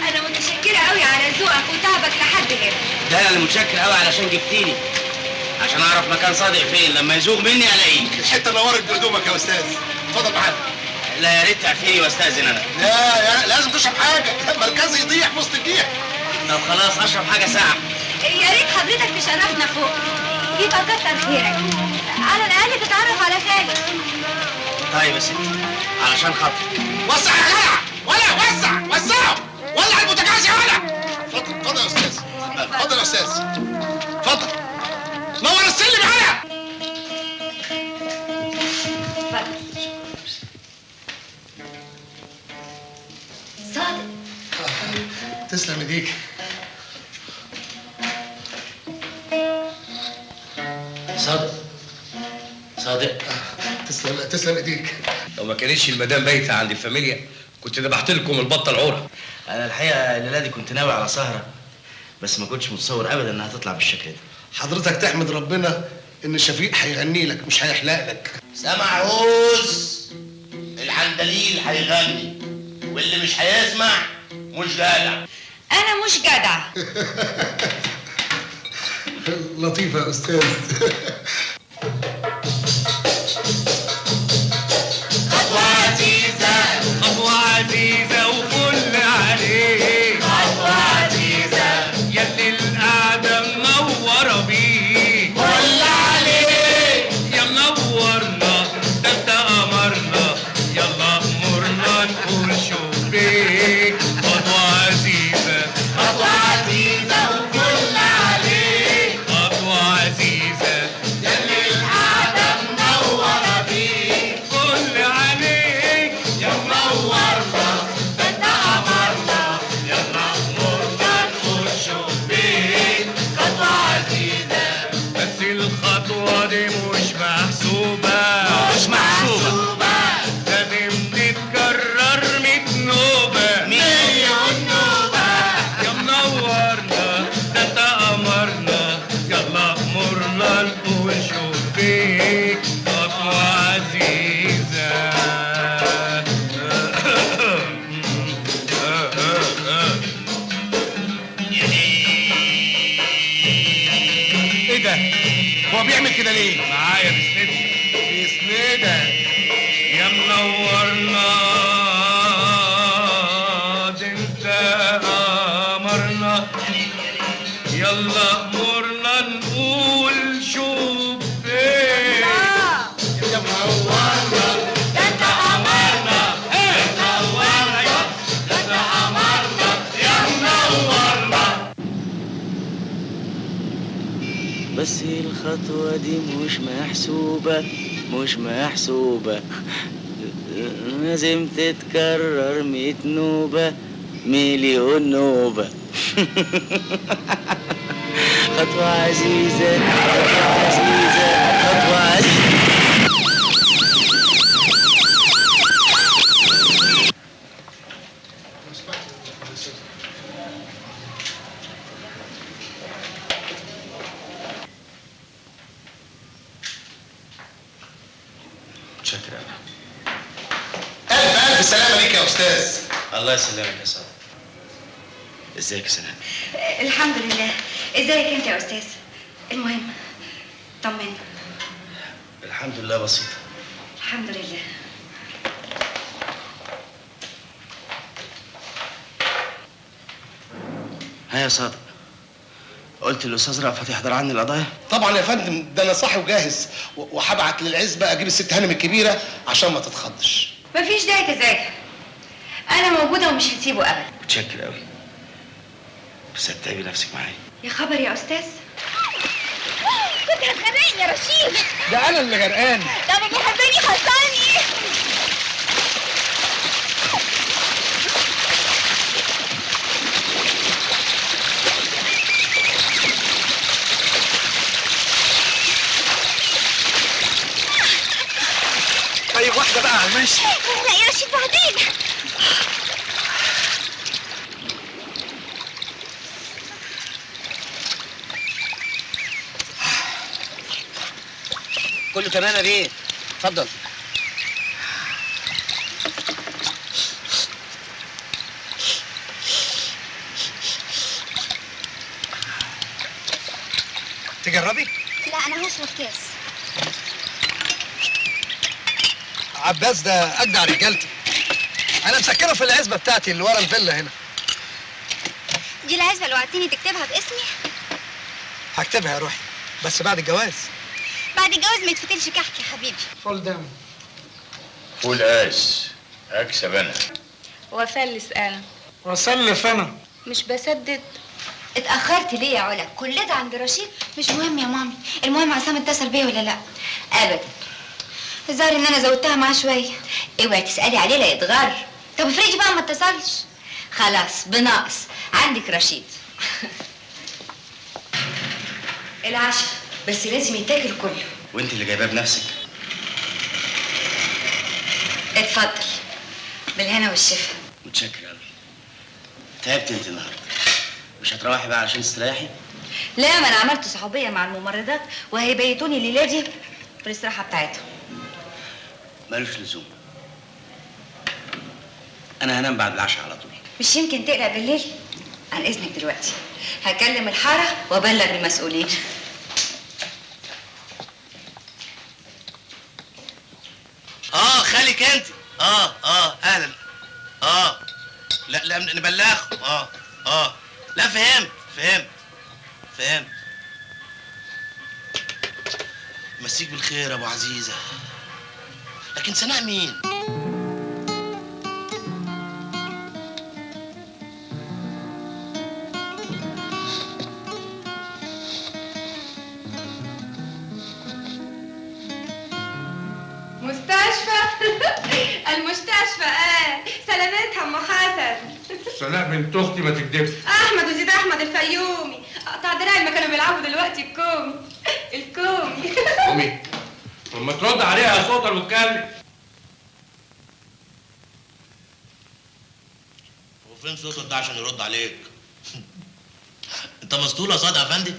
انا متشكره قوي على ذوقك وتعبك لحد هنا. ده انا اللي متشكر قوي علشان جبتيني، عشان اعرف مكان صادق فين لما يزوغ مني الاقيه. الحته نورت بهدومك يا استاذ، اتفضل معانا. لا يا ريت تعفيني واستاذن انا. لا لازم تشرب حاجه، مركزي يضيع في وسط الجيح. طب خلاص اشرب حاجه ساعه. يا ريت حضرتك تشرفنا فوق، يبقى كتر خيرك، على الاقل تتعرف على خالي. طيب يا ستي علشان خاطري. وسع يا جدع، ولا وسعوا، ولع البوتاجاز يا ولا. اتفضل يا استاذ، اتفضل يا استاذ، اتفضل نور السلم عليا. صادق تسلم ايديك. صادق تسلم ايديك. لو ما كانتش المدام بايته عند الفاميليا كنت ذبحت لكم البطه العوره. انا الحقيقه الليله دي كنت ناوي على سهره، بس ما كنتش متصور ابدا انها تطلع بالشكل ده. حضرتك تحمد ربنا ان شفيق هيغني لك مش هيحلق لك. سمع هوس العندليل هيغني، واللي مش هيسمع مش جدع. انا مش جدع. لطيفه يا استاذ. خطوة عزيزة وكل عليك، خطوة عزيزة يلي القعدة منورة بيك، كل عليك يا منورنا، ده انت قمرنا، يلا امورنا نقول شو بيك. خطوة عزيزة وكل عليك، خطوة عزيزة يلي القعدة منورة بيك، كل عليك يا منورنا، ده انت قمرنا، يلا امورنا نقول شو بيك. خطوة عزيزة بس الخطوة دي مش محسوبة، لازم تتكرر 100 نوبة، مليون نوبة. يا منورنا ده انت قمرنا، يلا امورنا نقول شو بيك. خطوة عزيزة. ايه ده؟ هو بيعمل كده ليه؟ معايا بيسندك يا منورنا، ده انت قمرنا، يلا امورنا نقول شو بيك. يا منورنا ده انت قمرنا، انت منورنا، ده انت قمرنا، يا منورنا. بس الخطوة دي مش محسوبة، لازم تتكرر 100 نوبة، مليون نوبة. خطوة عزيزة، خطوة عزيزة. متشكر أوي. ألف سلامة ليك يا أستاذ. الله يسلمك يا صادق. ازيك يا سلام؟ الحمد لله. ازيك انت يا استاذ؟ المهم طمني. الحمد لله بسيطة. الحمد لله. ها يا صادق، قلت للاستاذ رأفت يحضر عني القضايا؟ طبعا يا فندم، ده انا صاحي وجاهز وهبعت للعزبه اجيب الست هانم الكبيره عشان ما تتخضش. مفيش داعي تذاكر، انا موجوده ومش هسيبه ابدا. متشكر قوي، بس هتتعبي نفسك معايا. يا خبر يا استاذ، كنت هتغرقني يا رشيد. ده انا اللي غرقان. طب اللي يحبني خلصاني. طيب واحده بقى على المشي. لا يا رشيد بعدين. كله تمام يا بيه، اتفضل. تجربي؟ لا انا هشرب كاس. عباس ده اجدع رجالتي. انا مسكنه في العزبه بتاعتي اللي ورا الفيلا هنا. دي العزبه اللي وعدتني تكتبها باسمي؟ هكتبها يا روحي، بس بعد الجواز. بعد الجواز ما يتفتلش كحك يا حبيبي. فول داون. فول قاس اكسب انا. وافلس انا. واسلف انا. مش بسدد. اتاخرت ليه يا علا؟ كل ده عند رشيد؟ مش مهم يا مامي، المهم عصام اتصل بيا ولا لا. ابدا، الظاهر ان انا زودتها معاه شويه. اوعي تسالي عليه لا يتغر. طب افرضي بقى ما اتصلش. خلاص بناقص، عندك رشيد. العشاء بس لازم يتاكل كله. وانت اللي جايباه بنفسك؟ اتفضل، بالهنا والشفا. متشكر قوي. تعبت انت النهارده، مش هتروحي بقى علشان تستريحي؟ لا، ما انا عملت صحوبيه مع الممرضات وهيبيتوني الليله دي في الاستراحه بتاعتهم. ملوش لزوم، انا هنام بعد العشاء على طول. مش يمكن تقلق بالليل؟ عن اذنك دلوقتي هكلم الحاره وابلغ المسؤولين. خالك انت. اهلا. لا نبلغه. لا فهمت. مسيك بالخير يا ابو عزيزه. لكن سناء مين؟ مستشفى. المستشفى. سلامتها ام حسن. سناء بنت اختي ما تكدبش. احمد وزيد احمد الفيومي، قطع دراعي ما كانوا بيلعبوا دلوقتي الكومي. امي لما ترد عليها صوتها واتكلم. وفين صوتك ده عشان يرد عليك؟ انت مسطول يا صادق يا افندي؟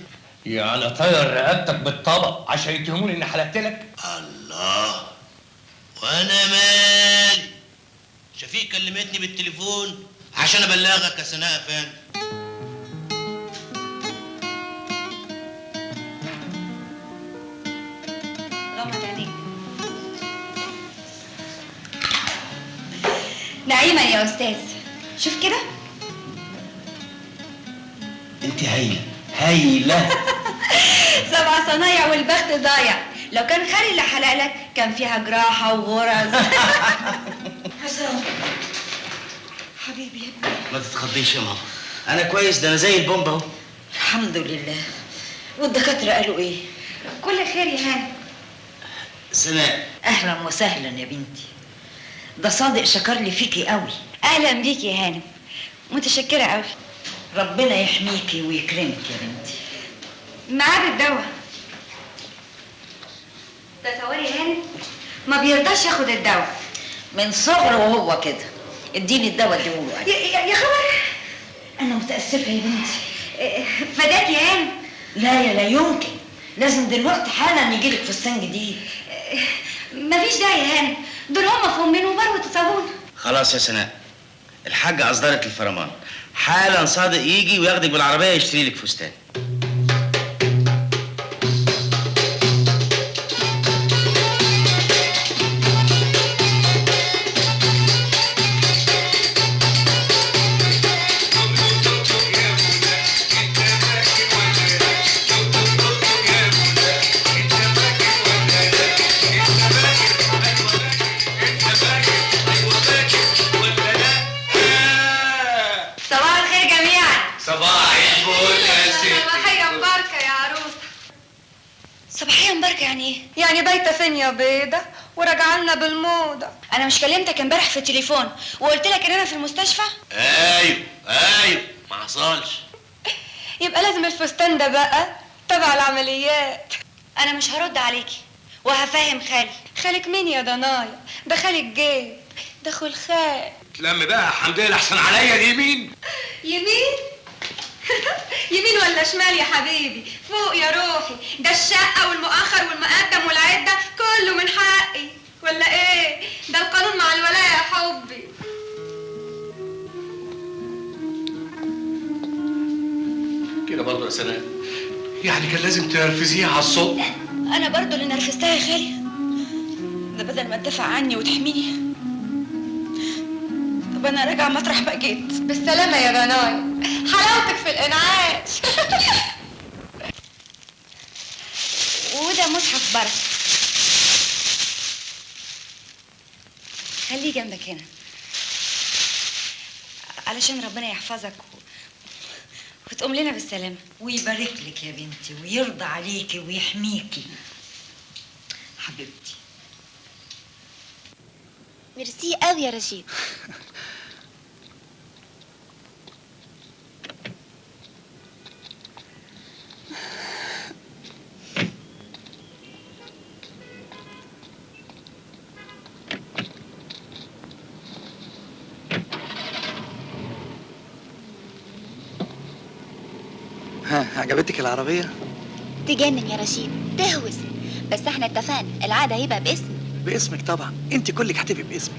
يعني طاير رقبتك بالطبق عشان يتهموني اني حلقت لك؟ الله، وانا مالي؟ شفيق كلمتني بالتليفون عشان ابلغك يا سناء يا فندم. نعيما يا استاذ، شوف كده. انت هايله. 7 صنايع والبخت ضايع. لو كان خالي اللي حلق لك كان فيها جراحه وغرز. حسام حبيبي يا ابني. ما تتخضيش يا ماما، انا كويس، ده انا زي البومب اهو. الحمد لله. والدكاتره قالوا ايه؟ كل خير يا هاني. سناء اهلا وسهلا يا بنتي. ده صادق شكر لي فيكي قوي. اهلا بيكي يا هانم، متشكره قوي. ربنا يحميكي ويكرمك يا بنتي. ميعاد الدواء. تصوري يا هانم ما بيرضاش ياخد الدواء من صغره وهو كده. اديني الدواء اللي هو عليه. يا خبر. انا متاسفه يا بنتي. فداك يا هانم. لا يمكن، لازم دلوقتي حالا يجيلك فستان جديد. مفيش داعي يا هانم، دول هما فهمين وبروا تصابون. خلاص يا سناء، الحاجة أصدرت الفرمان، حالا صادق يجي وياخدك بالعربية يشتري لك فستان. صباحيه مباركه يعني ايه؟ يعني بايته فين يا بيضه وراجعه لنا بالموضه. انا مش كلمتك امبارح في التليفون وقلت لك ان انا في المستشفى؟ ايوه ايوه ما حصلش. يبقى لازم الفستان ده بقى تبع العمليات. انا مش هرد عليكي وهفهم خالي. خالك مين يا ضنايا؟ ده خالك جيب، ده خال خال. تلم بقى يا حمدية لحسن عليا اليمين. يمين؟ يمين ولا شمال يا حبيبي؟ فوق يا روحي، ده الشقة والمؤخر والمقدم والعدة كله من حقي، ولا ايه؟ ده القانون مع الولاء يا حبي. كده برضه يا سناء، يعني كان لازم تنرفزيها على الصبح. انا برضو اللي نرفزتها يا خالي، ده بدل ما تدافع عني وتحميني. طب انا راجعه مطرح ما جيت. بالسلامة يا ضنايا، حلاوتك في الانعاش. وده مصحف بركه، خليه جنبك هنا علشان ربنا يحفظك وتقوم لنا بالسلامه. ويبارك لك يا بنتي ويرضى عليكي ويحميكي حبيبتي. ميرسي قوي يا رشيد. ها عجبتك العربية؟ تجنن يا رشيد، تهوس. بس احنا اتفقنا العقد هيبقى باسمي. باسمك طبعا، انت كلك هتبقي باسمك.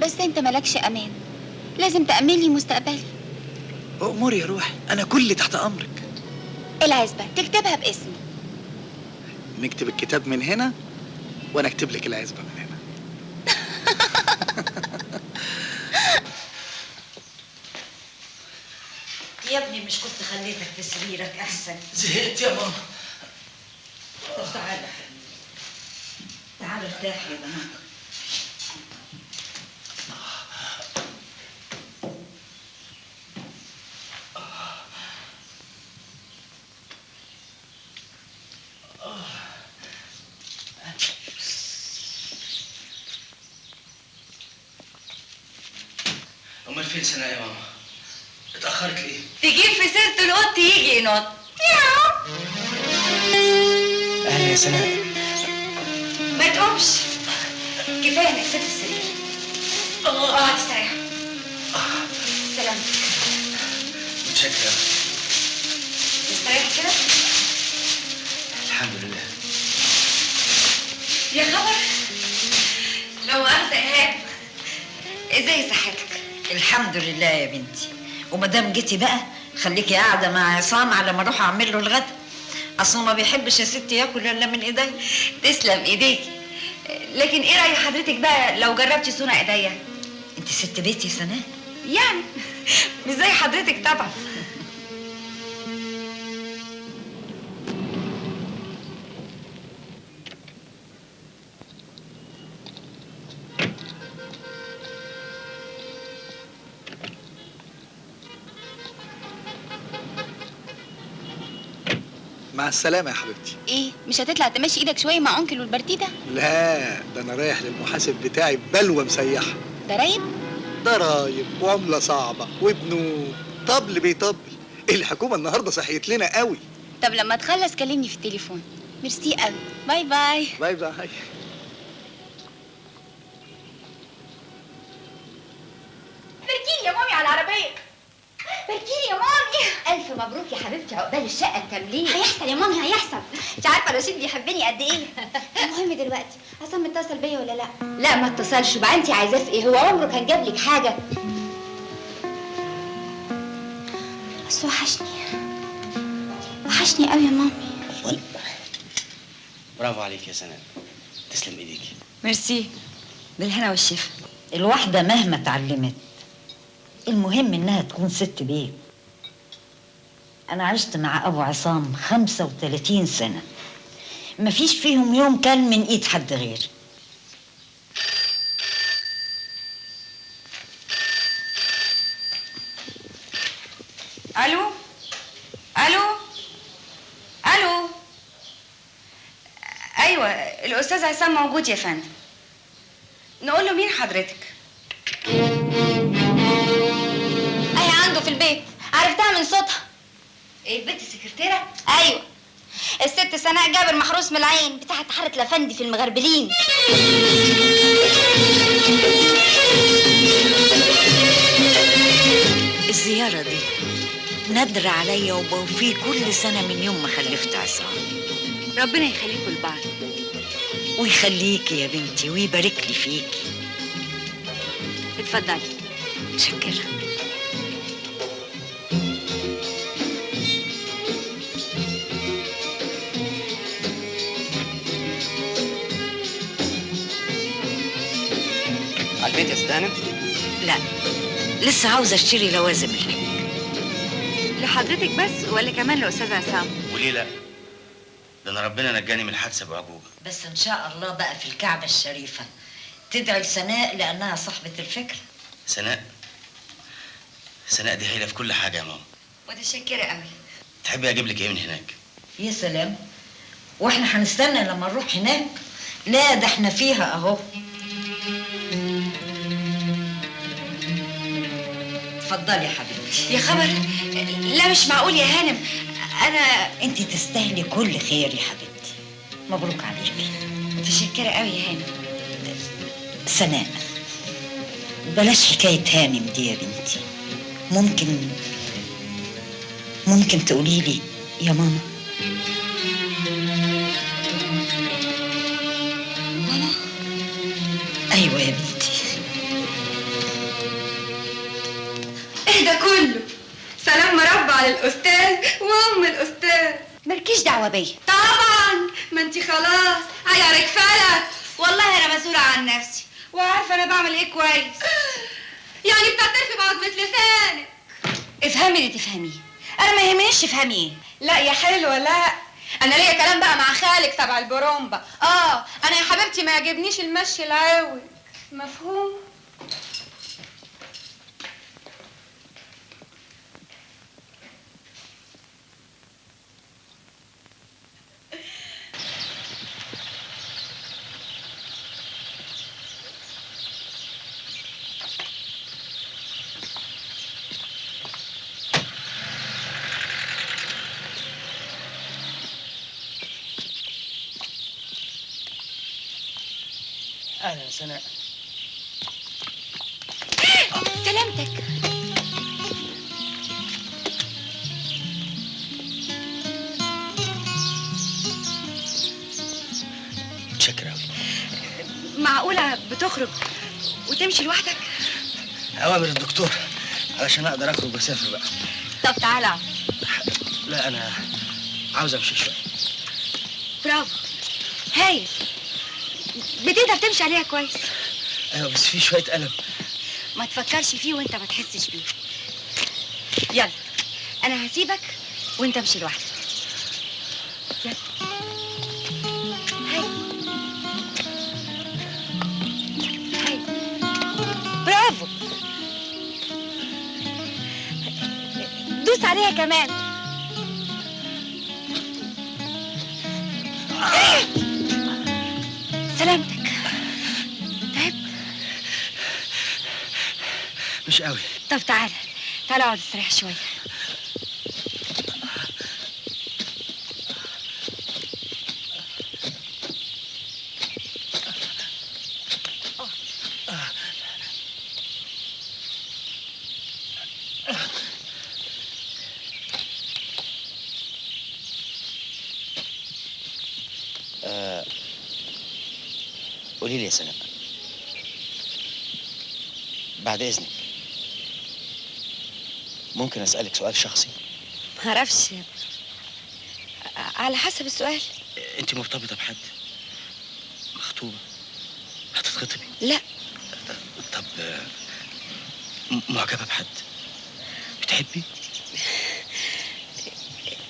بس انت مالكش امان، لازم تأمن لي مستقبلي. أموري يا روحي، أنا كل تحت أمرك. العزبة تكتبها باسمي. نكتب الكتاب من هنا وأنا أكتب لك العزبة من هنا. يا ابني مش كنت خليتك في سريرك احسن؟ زهقت يا ماما. طب تعالى تعالى ارتاح يا بنات. امال فين سناء يا ماما؟ اتأخرت ليه؟ تجيب في سيرة القط يجي ينط. أهلا يا سناء. ما تقومش، كفايه انك سبت السرير. اقعد استريح. سلامتك. متشكر. استريح كده. الحمد لله. يا خبر، لو مؤاخذة ايهاب، ازاي صحتك؟ الحمد لله يا بنتي. ومادام جيتي بقى خليكي قاعده مع عصام على ما اروح اعمل له الغدا، اصله ما بيحبش يا ستي ياكل الا من ايديا. تسلم ايديكي. لكن ايه راي حضرتك بقى لو جربتي صنع ايديا؟ انت ست بيت يا سناء؟ يعني مش زي حضرتك طبعا. مع السلامة يا حبيبتي. ايه، مش هتطلع تمشي ايدك شويه مع انكل والبرتيده؟ لا، ده أنا رايح للمحاسب بتاعي ببلوة مسيحة. ضرايب؟ ضرايب وعملة صعبة وبنوك طبل بيطبل. الحكومة النهاردة صحيت لنا قوي. طب لما تخلص كلمني في التليفون. ميرسي قوي. باي باي. باي باي. باركيلي يا مامي على العربيه. باركيلي يا مامي. الف مبروك يا حبيبتي، عقبال الشقه التمليك. هيحصل يا مامي هيحصل. انت عارفه رشيد بيحبني قد ايه؟ المهم دلوقتي عصام اتصل بيا ولا لا؟ لا ما اتصلش. وبقى انت عايزاه في ايه؟ هو عمره كان جاب لك حاجه؟ بس وحشني قوي يا مامي. برافو عليك يا سناء، تسلم ايديكي. ميرسي. بالهنا والشفا. الواحده مهما اتعلمت المهم انها تكون ست بيت. انا عشت مع ابو عصام 35 سنه، مفيش فيهم يوم كان من ايد حد غيري. الو الو الو. الاستاذ عصام موجود يا فندم. نقول له مين حضرتك؟ اهي عنده في البيت، عرفتها من صوتها. ايه البنت السكرتيره؟ ايوه، الست سناء جابر محروس من العين بتاعت حاره الافندي في المغربلين. الزيارة دي نادرة عليا وبوفيه كل سنة من يوم ما خلفت عصام. ربنا يخليكوا لبعض. ويخليكي يا بنتي ويبارك لي فيكي. اتفضلي. متشكرة. على البيت يا ستانم؟ لا، لسه عاوزة اشتري لوازم الحج. لحضرتك بس ولا كمان لأستاذ عصام؟ وليه لا؟ ده انا ربنا نجاني من الحادثه بعجوبه. بس ان شاء الله بقى في الكعبة الشريفة تدعي لسناء لأنها صاحبة الفكرة. سناء دي هايله في كل حاجه يا ماما. متشكرة قوي. تحبي اجيب لك ايه من هناك؟ يا سلام، واحنا هنستنى لما نروح هناك؟ لا، ده احنا فيها اهو. اتفضلي يا حبيبتي. يا خبر، لا مش معقول يا هانم. انت تستاهلي كل خير يا حبيبتي. مبروك عليكي. متشكرة قوي يا هانم. سناء، بلاش حكاية هانم دي يا بنتي. ممكن تقولي لي يا ماما؟ ماما؟ ايوه يا بنتي. ايه ده كله؟ سلام مربع للأستاذ وأم الأستاذ. مالكيش دعوة بيا. طبعا، ما انتي خلاص عيارك فلت. والله أنا مسؤولة عن نفسي وعارفة أنا بعمل إيه كويس. يعني بتعترفي بعضمة لسانك. افهمي اللي تفهميه، أنا ما يهمنيش تفهمي إيه. لا يا حلوة لا، أنا ليا كلام بقى مع خالك تبع البرومبا. أنا يا حبيبتي ما يعجبنيش المشي العوج، مفهوم؟ اهلا يا سناء. سلامتك. متشكر قوي. معقولة بتخرج وتمشي لوحدك؟ اوامر الدكتور علشان اقدر اخرج واسافر بقى. طب تعالى اقعد. لا انا عاوز امشي شويه. برافو، هايل. بتقدر تمشي عليها كويس. ايوه بس في شويه الم. ما تفكرش فيه وانت ما تحسش بيه. يلا انا هسيبك وانت امشي لوحدك. يلا. هاي هاي، برافو. دوس عليها كمان. سلامتك. مش قوي. طب تعالى اقعد استريح شويه. قولي لي يا سناء، بعد اذنك ممكن اسالك سؤال شخصي؟ معرفش، على حسب السؤال. انت مرتبطه بحد؟ مخطوبه؟ هتتخطبي؟ لا. طب معجبه بحد؟ بتحبي؟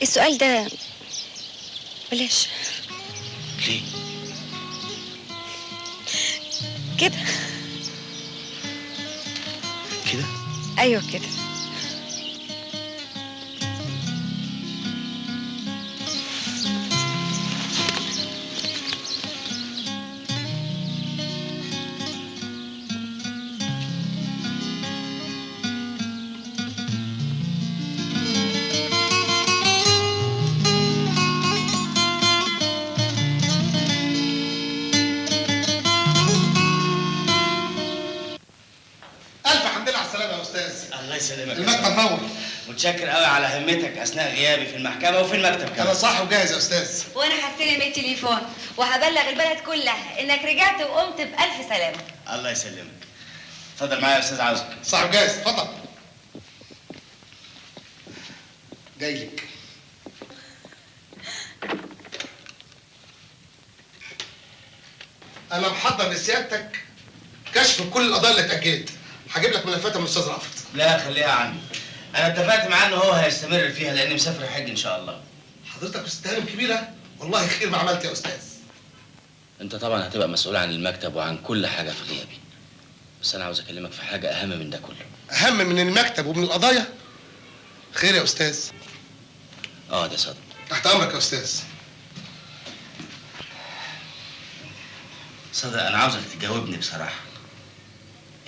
السؤال ده بلاش. ليه؟ كده. كده؟ ايوه كده. استاذ. الله يسلمك. المكتب نور. متشكر قوي على همتك اثناء غيابي في المحكمه وفي المكتب كمان. انا صح وجاهز يا استاذ. وانا هستلم التليفون وهبلغ البلد كلها انك رجعت وقمت بألف سلامة. الله يسلمك. اتفضل معايا يا استاذ عاوزك. صح وجاهز، اتفضل. جاي لك. انا محضر لسيادتك كشف كل القضايا اللي اتاجلت. هجيب لك ملفاتها من الاستاذ رافت. لا خليها عندي. انا اتفقت معاه ان هو هيستمر فيها لاني مسافر حج ان شاء الله. حضرتك مستهانم كبيره، والله خير ما عملت يا استاذ. انت طبعا هتبقى مسؤول عن المكتب وعن كل حاجه في غيابي. بس انا عاوز اكلمك في حاجه اهم من ده كله. اهم من المكتب ومن القضايا؟ خير يا استاذ. ده صادق. تحت امرك يا استاذ. صادق انا عاوزك تجاوبني بصراحه.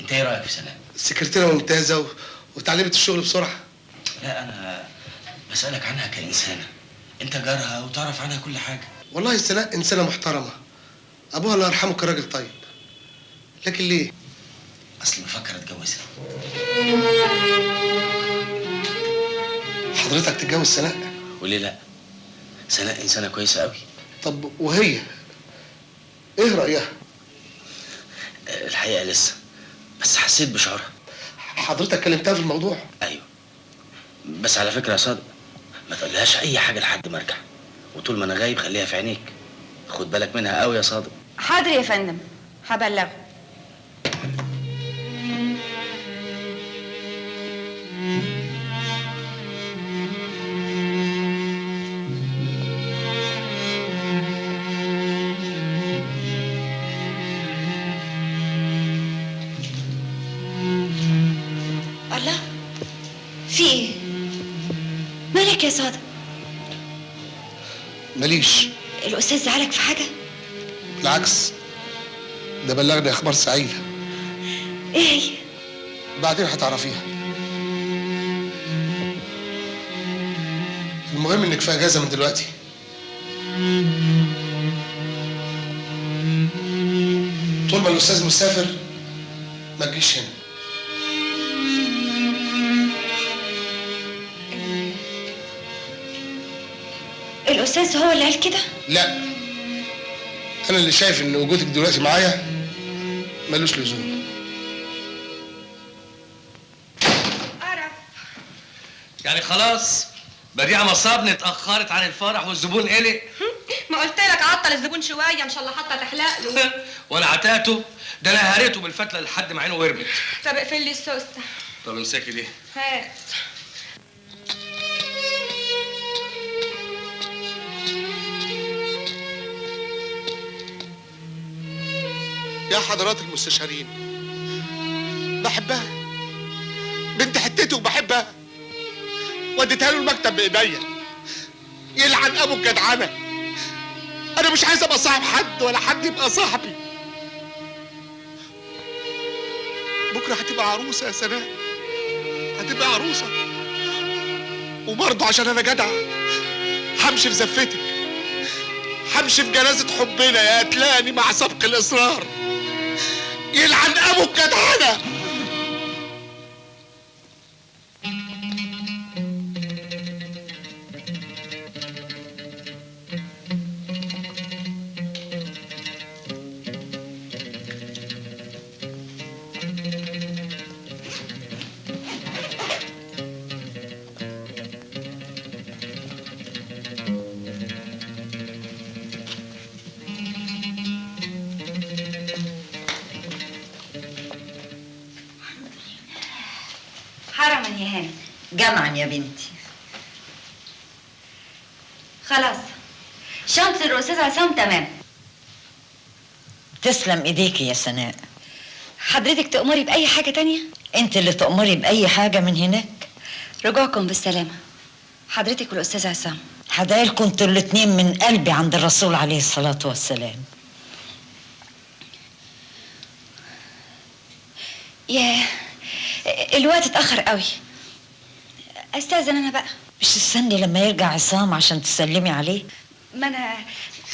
انت ايه رايك في سناء؟ السكرتيره ممتازه وتعلمت الشغل بسرعه. لا انا بسالك عنها كانسانه. انت جارها وتعرف عنها كل حاجه. والله سناء انسانه محترمه. ابوها الله يرحمه كان راجل طيب. لكن ليه؟ اصلي بفكر اتجوزها. حضرتك تتجوز سناء؟ وليه لا؟ سناء انسانه كويسه قوي. طب وهي ايه رايها؟ الحقيقه لسه، بس حسيت بشعورها. حضرتك كلمتها في الموضوع؟ ايوه. بس على فكره يا صادق ما تقولهاش اي حاجه لحد ما ارجع، وطول ما انا غايب خليها في عينيك. خد بالك منها قوي يا صادق. حاضر يا فندم، هبلغه. الله، في ايه؟ مالك يا صادق؟ ماليش. الأستاذ زعلك في حاجة؟ بالعكس، ده بلغني اخبار سعيده. ايه هي؟ بعدين هتعرفيها. المهم انك في اجازه من دلوقتي. طول ما الاستاذ مسافر ما تجيش هنا. الأستاذ هو اللي قال كده؟ لا، انا اللي شايف ان وجودك دلوقتي معايا ملوش لزوم. يعني خلاص بديعة مصابني اتأخرت عن الفرح والزبون قلق. ما قلت لك عطل الزبون شويه ان شاء الله حتى تحلق له. وانا عتاته، ده انا هريته بالفتله لحد ما عينه ورمت. طب اقفل لي السوسته. طب امسكي دي. هات. يا حضرات المستشارين، بحبها بنت حتتي وبحبها، وديتها له المكتب بايديا. يلعن ابو الجدعنه. انا مش عايز ابقى صاحب حد ولا حد يبقى صاحبي. بكره هتبقى عروسه يا سناء، هتبقى عروسه، وبرضه عشان انا جدع همشي في زفتك، همشي في جنازه حبنا يا تلاني مع سبق الاصرار. يلعن ابو الجدعنه. حرما يا هانم. جمعا يا بنتي. خلاص، شنطة الأستاذ عصام تمام. تسلم ايديكي يا سناء. حضرتك تأمري بأي حاجة تانية؟ انت اللي تأمري بأي حاجة من هناك. رجوعكم بالسلامة حضرتك والأستاذ عصام. حدايلكم انتوا الاتنين من قلبي عند الرسول عليه الصلاة والسلام. ياه، الوقت اتأخر قوي. استأذن أنا بقى. مش تستني لما يرجع عصام عشان تسلمي عليه؟ ما أنا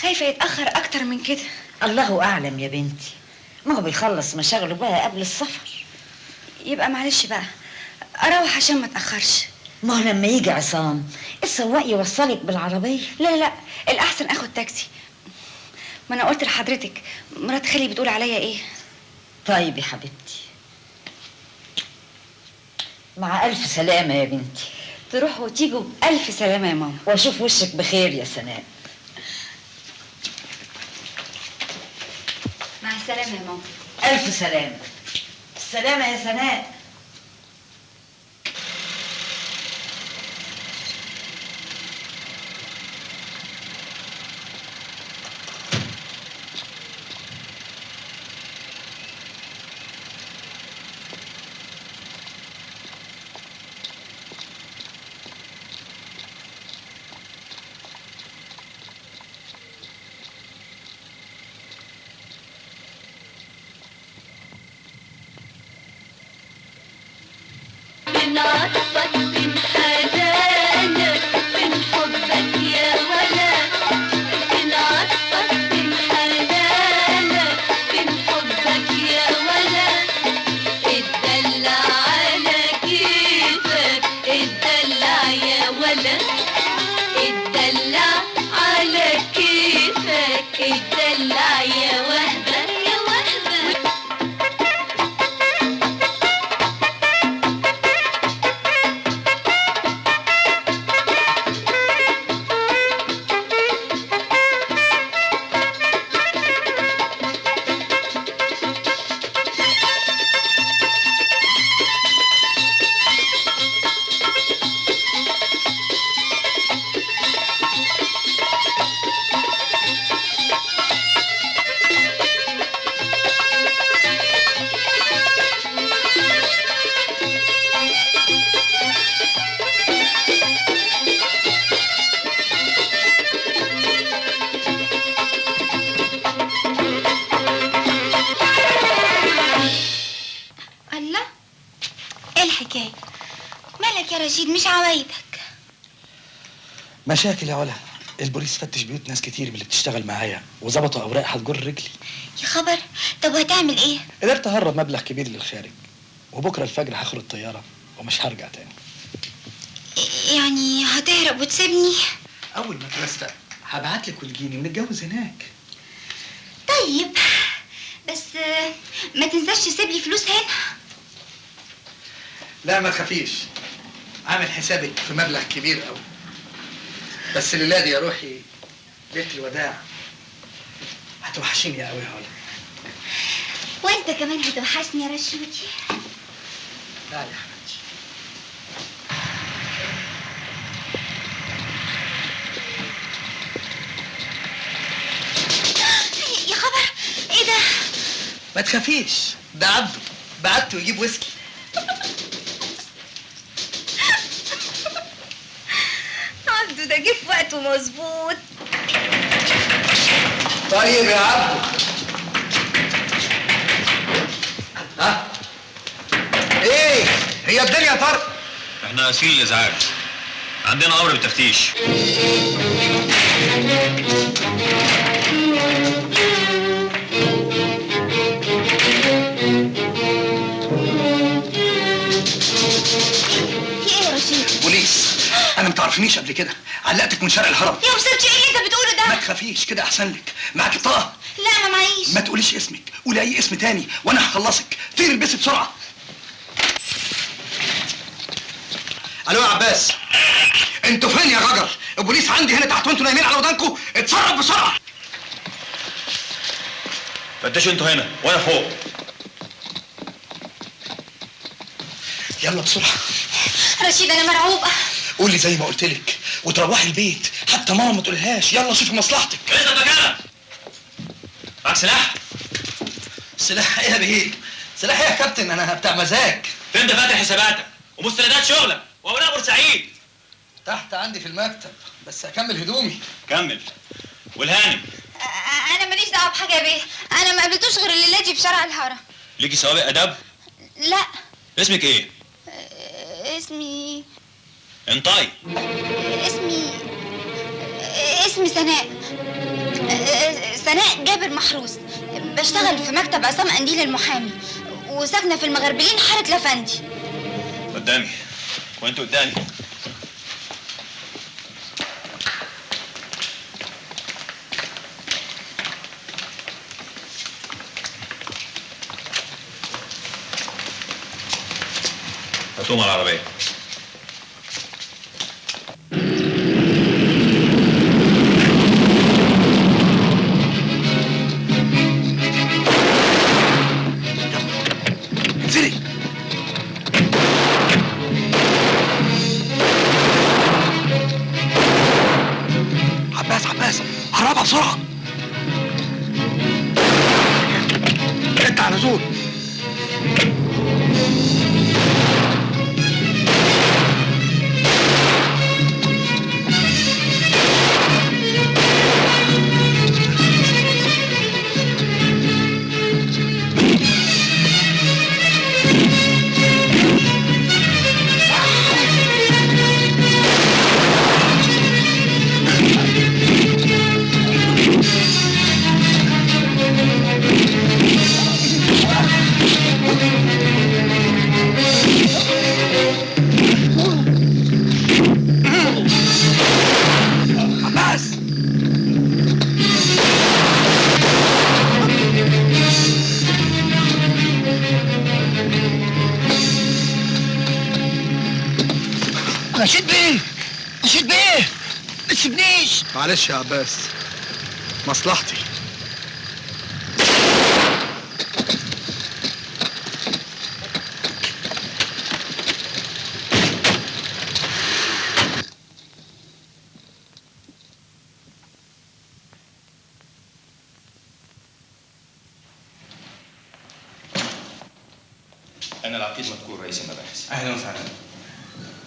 خايفة يتأخر أكتر من كده. الله أعلم يا بنتي، ما هو بيخلص مشاغله بقى قبل السفر. يبقى معلش بقى، اروح عشان ما اتاخرش. ما هو لما يجي عصام السواق يوصلك بالعربيه. لا لا، الاحسن اخد تاكسي. ما انا قلت لحضرتك مرات خالي بتقول عليا ايه. طيب يا حبيبتي، مع الف سلامه يا بنتي. تروحوا وتيجوا بألف سلامه يا ماما. واشوف وشك بخير يا سناء. مع السلامه يا ماما. الف سلامه. السلامه يا سناء. من عطفك من حنانك من حبك يا ولد، من عطفك من حنانك من حبك يا ولد، اتدلع على كيفك اتدلع يا ولد، اتدلع على كيفك اتدلع يا وهبة يا وهبة. الله، ايه الحكايه؟ مالك يا رشيد مش عوايدك؟ مشاكل يا ولا. البوليس فتش بيوت ناس كتير من اللي بتشتغل معايا وظبطوا اوراق هتجر رجلي. يا خبر، طب وهتعمل ايه؟ قدرت اهرب مبلغ كبير للخارج، وبكره الفجر هاخد الطياره ومش هرجع تاني. يعني هتهرب وتسيبني؟ اول ما اترستق هبعتلك وتجيني ونتجوز هناك. طيب بس ما تنساش تسيب لي فلوس هنا. لا ما تخافيش، عامل حسابك في مبلغ كبير قوي. بس الليله دي يا روحي ليله الوداع هتوحشيني قوي يا ولا. وانت كمان هتوحشني يا رشيدي. لا يا حبيبتي. يا خبر، ايه ده؟ ما تخافيش، ده عبده بعته يجيب ويسكي. عبده ده جه في وقته مظبوط. طيب يا عبده. ها؟ ايه؟ هي الدنيا طرق؟ احنا اسفين الازعاج، عندنا امر بالتفتيش. في ايه يا رشيد؟ بوليس. انا متعرفنيش قبل كده، علقتك من شرق الهرم. يا مصيبتي، ايه اللي انت بتقوله ده؟ ما تخافيش كده احسن لك. معاك بطاقه؟ لا ما معيش. ما تقوليش اسمك، قولي اي اسم تاني وانا هخلصك. طير البسي بسرعه. الو يا عباس، انتوا فين يا غجر؟ البوليس عندي هنا تحت وانتوا نايمين على ودانكم. اتصرف بسرعه. فتشوا انتوا هنا وانا فوق. يلا بسرعه. رشيد انا مرعوبه. قولي زي ما قلت لك وتروحي البيت، حتى ماما ما تقولهاش. يلا شوفي مصلحتك. انت مكانك. معاك سلاح؟ سلاح ايه يا بيه؟ سلاح ايه يا كابتن؟ انا بتاع مزاج. فين دفاتر حساباتك ومستندات شغلك واوراق بورسعيد؟ تحت عندي في المكتب، بس هكمل هدومي. كمل. والهانم؟ انا ماليش دعوه بحاجه يا بيه، انا ما قابلتوش غير الليله دي في شارع الهرم. ليكي سوابق اداب؟ لا. اسمك ايه؟ اسمي انطاي. اسمي سناء. سناء جابر محروس. بشتغل في مكتب عصام قنديل المحامي، وساكنه في المغربلين حاره لافندي. قدامي وانت قدامي. هاتوهم على العربية. انزلي. عباس هربها بسرعة. انت على طول. رشيد بيه ما تسيبنيش. معلش يا عباس، مصلحتي. أنا العقيد مذكور رئيس المباحث. اهلا وسهلا.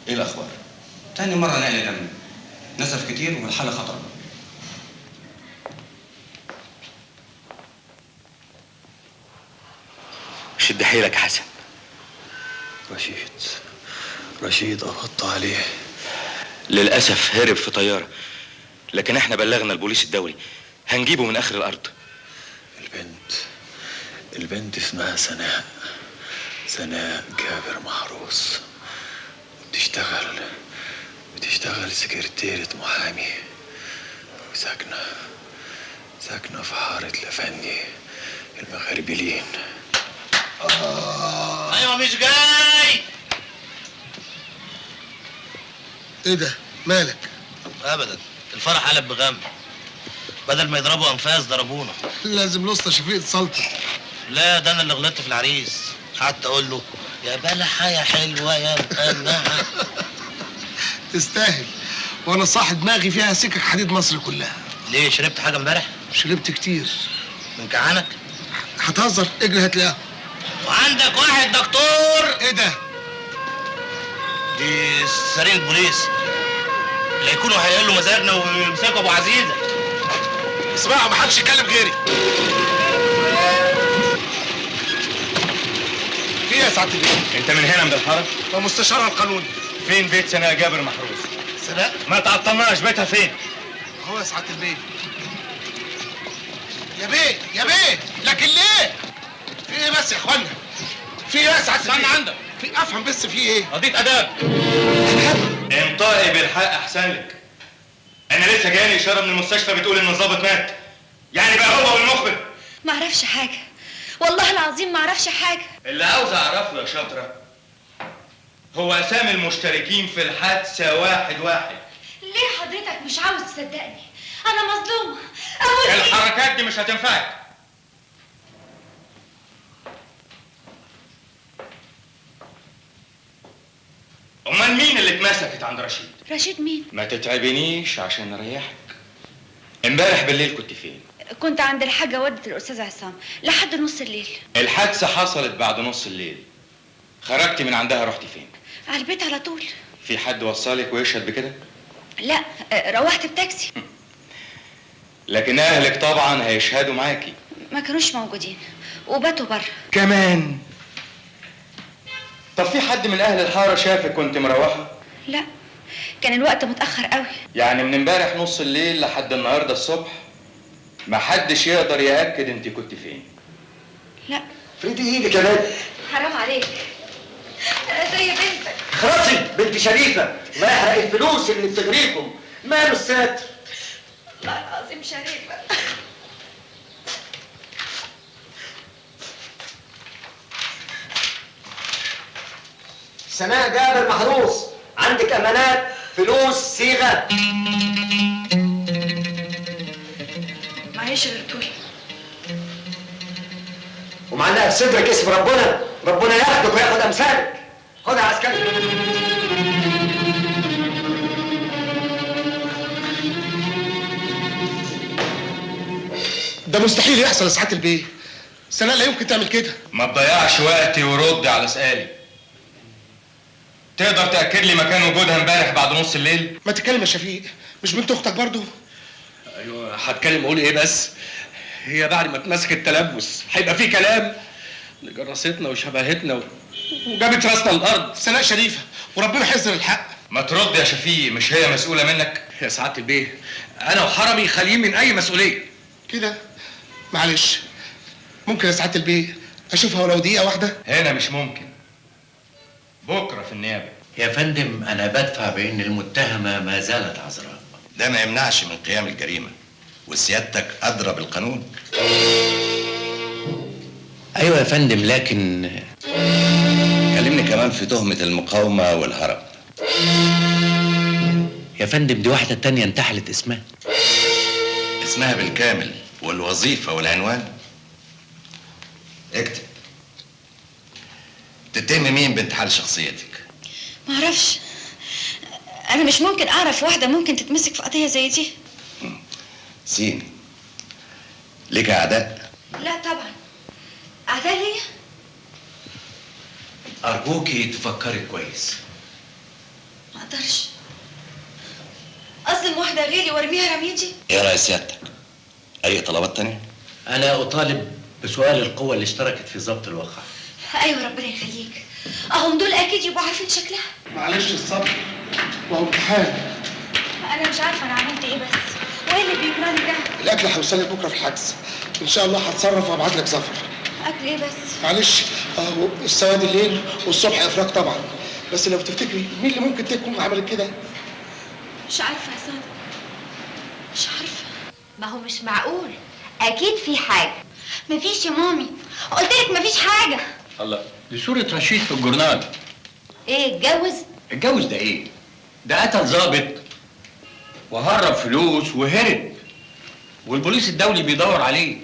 إيه الأخبار؟ تاني مرة نقل دم، نزف كتير والحالة خطرة. شد حيلك يا حسن. رشيد قبضت عليه. للأسف هرب في طيارة، لكن احنا بلغنا البوليس الدولي، هنجيبه من آخر الأرض. البنت اسمها سناء جابر محروس، بتشتغل سكرتيرة محامي، وساكنة في حارة لفندي المغربلين. ايوه مش جاي. ايه ده؟ مالك؟ ابدا، الفرح قلب بغم، بدل ما يضربوا انفاس ضربونا. لازم الاسطى شفيق يتسلطن. لا ده انا اللي غلطت في العريس، قعدت اقول له يا بلحه يا حلوه يا مقنعه. تستاهل، وانا صاحي دماغي فيها سكك حديد مصر كلها. ليه شربت حاجه امبارح؟ شربت كتير. من كعانك؟ هتهزر؟ اجري هتلاقيها. وعندك واحد دكتور. ايه ده؟ دي سرير البوليس، لا يكونوا هيقلوا مزاجنا ويمسكوا ابو عزيزه. اسمعوا، محدش يتكلم غيري. في ايه يا سعاده البيه؟ انت من هنا من الحرم؟ ومستشارها القانوني. فين بيت سناء جابر محروس؟ سناء؟ ما تعطلناش، بيتها فين؟ هو يا سعاده البيه. يا بيه لكن ليه؟ في ايه بس يا اخوانا؟ في ايه يا سعاده البيه؟ استنى عندك. في افهم بس في ايه؟ قضية اداب. انطقي بالحق احسن لك. انا لسه جاي اشاره من المستشفى بتقول ان الضابط مات، يعني بقى هو والمخبر. ما اعرفش حاجه، والله العظيم ما اعرفش حاجه. اللي عاوز اعرفه يا شاطره هو اسامي المشتركين في الحادثه واحد. ليه حضرتك مش عاوز تصدقني؟ انا مظلومه. الحركات دي مش هتنفعك. امال مين اللي اتمسكت عند رشيد؟ رشيد مين؟ ما تتعبنيش عشان اريحك. امبارح بالليل كنت فين؟ كنت عند الحاجه والدة الاستاذ عصام لحد نص الليل. الحادثه حصلت بعد نص الليل، خرجتي من عندها رحتي فين؟ على البيت على طول. في حد وصلك ويشهد بكده؟ لا، روحت بتاكسي. لكن اهلك طبعا هيشهدوا معاكي. ما كانوش موجودين وباتوا بره كمان. طب في حد من اهل الحاره شافك وانت مروحه؟ لا، كان الوقت متاخر قوي. يعني من امبارح نص الليل لحد النهارده الصبح ما حدش يقدر ياكد انت كنت فين؟ لا. فريدي ايدك يا نادي. حرام عليك، هي بنتك. خلاصي بنت شريفه، الله يحرق الفلوس اللي بتغريكم. ماله الساتر؟ والله العظيم شريفه. سناء جابر محروس، عندك امانات فلوس صيغه؟ معيش غير طول. ومعلقه في صدرك اسم ربنا، ربنا ياخدك وياخد امثالك. خدها يا عسكري. ده مستحيل يحصل يا سعاده البيه. سناء لا يمكن تعمل كده. ما تضيعش وقتي ورد على سؤالي. تقدر تأكد لي مكان وجودها امبارح بعد نص الليل؟ ما تتكلم يا شفيق، مش بنت اختك برضو؟ ايوه هتكلم اقول ايه بس؟ هي بعد ما اتمسك التلبس هيبقى في كلام؟ اللي جرستنا وشبهتنا وجابت راسنا الارض. سناء شريفه وربنا يحذر الحق. ما ترد يا شفيق، مش هي مسؤولة منك؟ يا سعادة البيه انا وحرمي خاليين من اي مسؤولية. كده؟ معلش ممكن يا سعاده البيه اشوفها ولو دقيقه واحده؟ هنا مش ممكن، بكره في النيابه. يا فندم انا بدفع بان المتهمه ما زالت عذراء. ده ما يمنعش من قيام الجريمه، وسيادتك ادرى بالقانون. ايوه يا فندم، لكن كلمني كمان في تهمه المقاومه والهرب. يا فندم دي واحده تانية انتحلت اسمها. اسمها بالكامل والوظيفه والعنوان؟ اكتب. تتهمي مين بانتحال شخصيتك؟ معرفش، انا مش ممكن اعرف واحده ممكن تتمسك في قضيه زي دي. سين، ليك اعداء؟ لا طبعا. اعداء ليا؟ ارجوكي تفكري كويس. ما اقدرش اظلم واحده غيري وارميها رميتي. ايه راي سيادتك؟ اي طلبات تانية؟ انا اطالب بسؤال القوه اللي اشتركت في ضبط الواقع. ايوه ربنا يخليك، اهم دول اكيد يبقوا عارفين شكلها. معلش الصبر وهو امتحان. انا مش عارفه انا عملت ايه بس، وايه اللي بيجرالي ده؟ الاكل هيوصل لك بكره في الحجز ان شاء الله. هتصرف وابعت لك ظفر. اكل ايه بس؟ معلش السواد الليل والصبح افراج طبعا، بس لو تفتكري مين اللي ممكن تكون عملت كده؟ مش عارفه يا صادق، مش عارفه. ما هو مش معقول، اكيد في حاجه. مفيش يا مامي، قلت لك مفيش حاجه. الله، دي صوره رشيد في الجورنال. ايه اتجوز؟ اتجوز ده ايه؟ ده قتل ظابط وهرب فلوس وهرب، والبوليس الدولي بيدور عليه.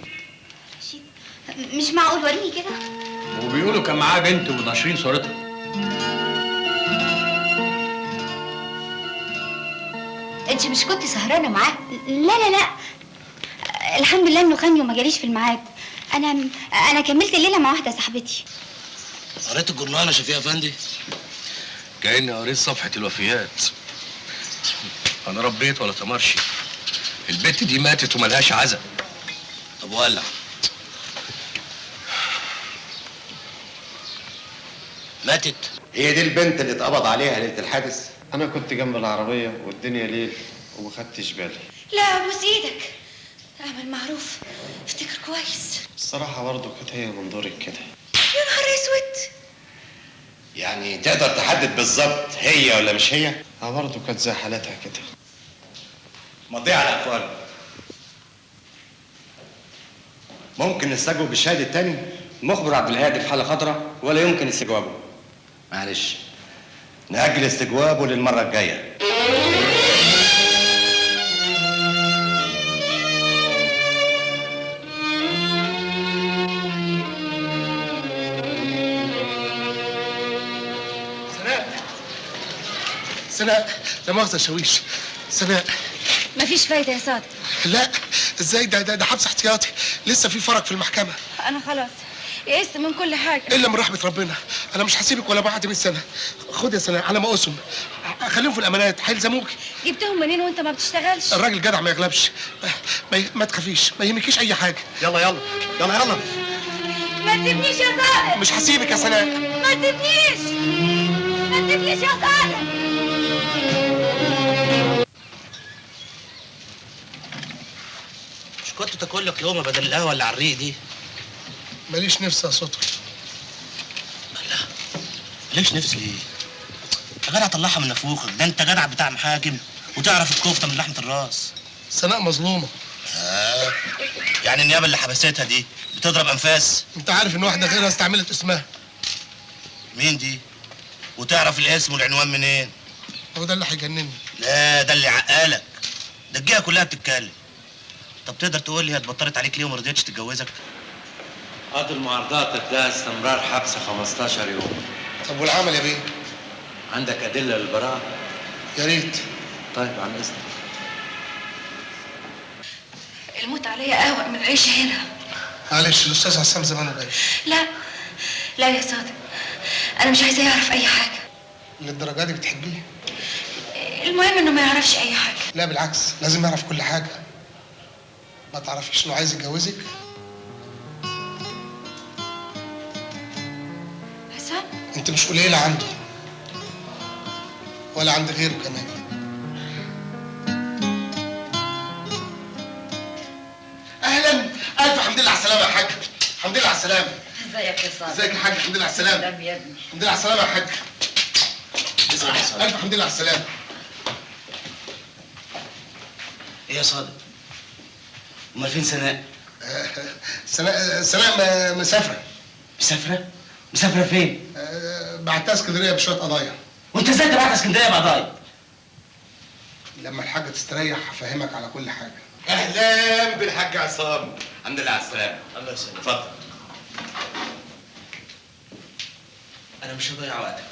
مش معقول، وريني كده. وبيقولوا كان معاه بنت وناشرين صورتها. انت مش كنت سهرانه معاه؟ لا الحمد لله انه خاني وما جاليش في الميعاد. انا كملت الليله مع واحده صاحبتي. قريت الجورنال يا شفيق افندي؟ كأني قريت صفحة الوفيات. أنا ربيت ولا تمرشي. البت دي ماتت وملهاش عزا. طب ولع. ماتت؟ هي دي البنت اللي اتقبض عليها ليلة الحادث؟ أنا كنت جنب العربية والدنيا ليل وما خدتش بالي. لا ابوس ايدك، اعمل معروف، افتكر كويس. الصراحة برضه كانت هي من دورك كده. يا نهار اسود. يعني تقدر تحدد بالظبط هي ولا مش هي؟ برضه كانت زي حالتها كده. مضيع على اقوال. ممكن نستجوب بالشاهد التاني؟ المخبر عبد الهادي في حالة خطرة ولا يمكن استجوابه. معلش نأجل استجوابه للمرة الجاية. سناء لا مؤاخذة شويش. سناء مفيش فايده يا صادق. لا ازاي؟ ده حبس احتياطي، لسه في فرج في المحكمة. انا خلاص يئست من كل حاجه الا من رحمة ربنا. انا مش هسيبك ولا بعد 100 سنة. خد يا سناء على ما اقسم، خليهم في الامانات هيلزموك. جبتهم منين وانت ما بتشتغلش؟ الراجل جدع ما يغلبش. ما تخافيش، ما يهمكيش اي حاجة. يلا يلا يلا يلا. ما تسيبنيش يا صادق. مش هسيبك يا سناء. ما تسيبنيش، ما تسيبنيش يا صادق. مش كنت تاكل لك لقمه بدل القهوه اللي على الريق دي؟ ماليش نفس يا سطر. ليش نفسي ليه؟ يا جدع طلعها من نافوخك، ده انت جدع بتاع محاكم وتعرف الكفته من لحمه الراس. سناء مظلومه. يعني النيابه اللي حبستها دي بتضرب انفاس؟ انت عارف ان واحده غيرها استعملت اسمها. مين دي؟ وتعرف الاسم والعنوان منين؟ هو ده اللي هيجنني. لا ده اللي عقالك، ده الجهه كلها بتتكلم. طب تقدر تقول لي هي اتبطرت عليك ليه وما رضيتش تتجوزك؟ قاضي المعارضات اداها استمرار حبس 15 يوم. طب والعمل يا بيه؟ عندك ادله للبراءه؟ يا ريت. طيب عن اذنك. الموت عليا اهون من العيشه هنا. معلش الاستاذ عصام زمانه جاي. لا لا يا صادق، انا مش عايزاه يعرف اي حاجه. للدرجه دي بتحبيه؟ المهم انه ما يعرفش اي حاجه. لا بالعكس، لازم يعرف كل حاجه. ما تعرفيش انه عايز يتجوزك؟ عصام انت مش قليله عنده ولا عند غيره كمان. اهلا، الف حمد لله على السلامه يا حاج. الحمد لله على السلامه. ازيك يا صادق؟ ازيك يا حاج؟ الحمد لله على السلامه. سلام يا ابني. الحمد لله على السلامه يا حاج. الف حمد لله على السلامه. ايه يا صادق؟ امال فين سناء؟ سناء مسافره. مسافره؟ مسافره فين؟ بعتها اسكندريه بشويه قضايا. وانت ازاي تبعت اسكندريه بقضايا؟ لما الحاجه تستريح هفهمك على كل حاجه. اهلا بالحاج عصام، الحمد لله على السلامه. الله يسلمك. اتفضل. انا مش هضيع وقتك.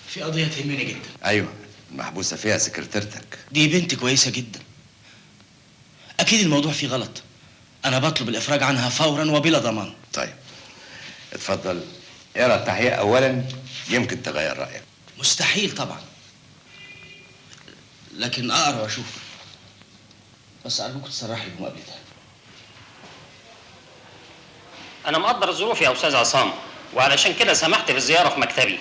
في قضيه تهمني جدا. ايوه، المحبوسه فيها سكرتيرتك. دي بنت كويسه جدا. اكيد الموضوع فيه غلط. انا بطلب الافراج عنها فورا وبلا ضمان. طيب اتفضل اقرا التحقيق اولا، يمكن تغير رايك. مستحيل طبعا، لكن اقرا واشوف. بس ارجوك تصرح لي بمقابلتها. أنا مقدر الظروف يا أستاذ عصام، وعلشان كده سمحت بالزيارة في مكتبي،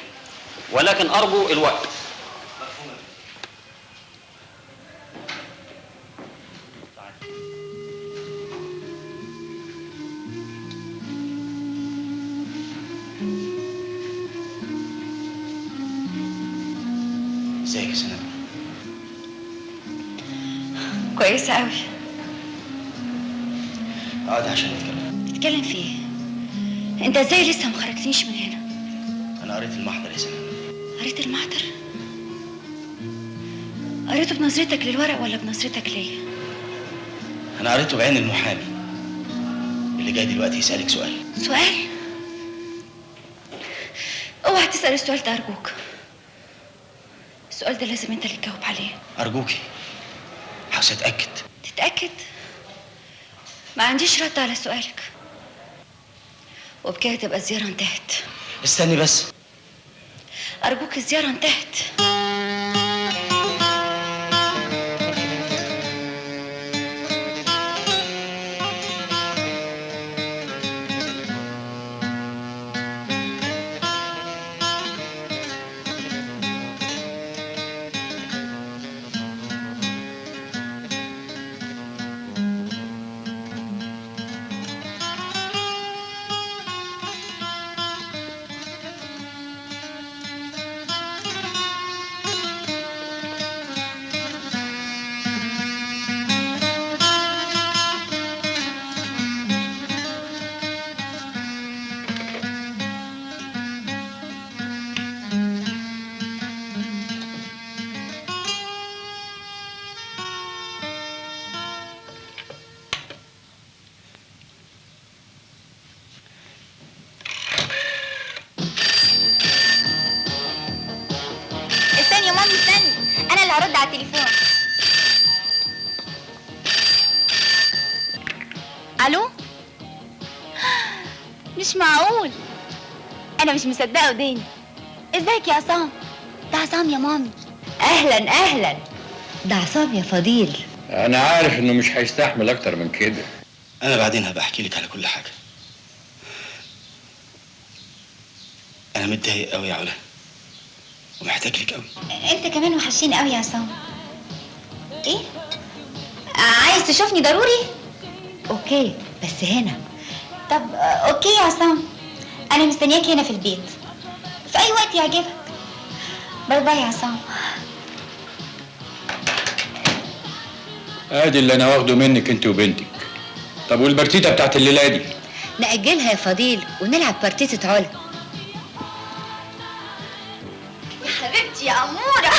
ولكن أرجو الوقت. ازيك يا سناء؟ كويسه قوي. اقعد عشان نتكلم. تتكلم في ايه؟ انت ازاي لسه ما خرجتنيش من هنا؟ انا قريت المحضر يا سناء. قريت المحضر؟ قريته بنظرتك للورق ولا بنظرتك ليا؟ انا قريته بعين المحامي اللي جاي دلوقتي يسالك سؤال. سؤال؟ اوعى تسال السؤال ده ارجوك. السؤال ده لازم انت اللي تجاوب عليه. ارجوكي، عاوز اتاكد. تتاكد؟ ما عنديش رد على سؤالك، وبكده تبقى الزياره انتهت. استني بس. ارجوك الزياره انتهت. استني يا مامي استني، انا اللي هرد على التليفون. الو؟ مش معقول، انا مش مصدقه وداني. ازيك يا عصام؟ ده عصام يا مامي. اهلا اهلا، ده عصام يا فضيل. انا عارف انه مش هيستحمل اكتر من كده. انا بعدين هبقى احكي لك على كل حاجه. انا متضايق قوي يا علا ومحتاج لك قوي. انت كمان وحشيني قوي يا عصام. ايه؟ عايز تشوفني ضروري؟ اوكي بس هنا. طب اوكي يا عصام، انا مستنياك هنا في البيت. في اي وقت يعجبك. باي باي يا عصام. ادي اللي انا واخده منك انت وبنتك. طب والبرتيته بتاعت الليله دي؟ نأجلها يا فضيل ونلعب بارتيتة علا. يا حبيبتي يا اموره.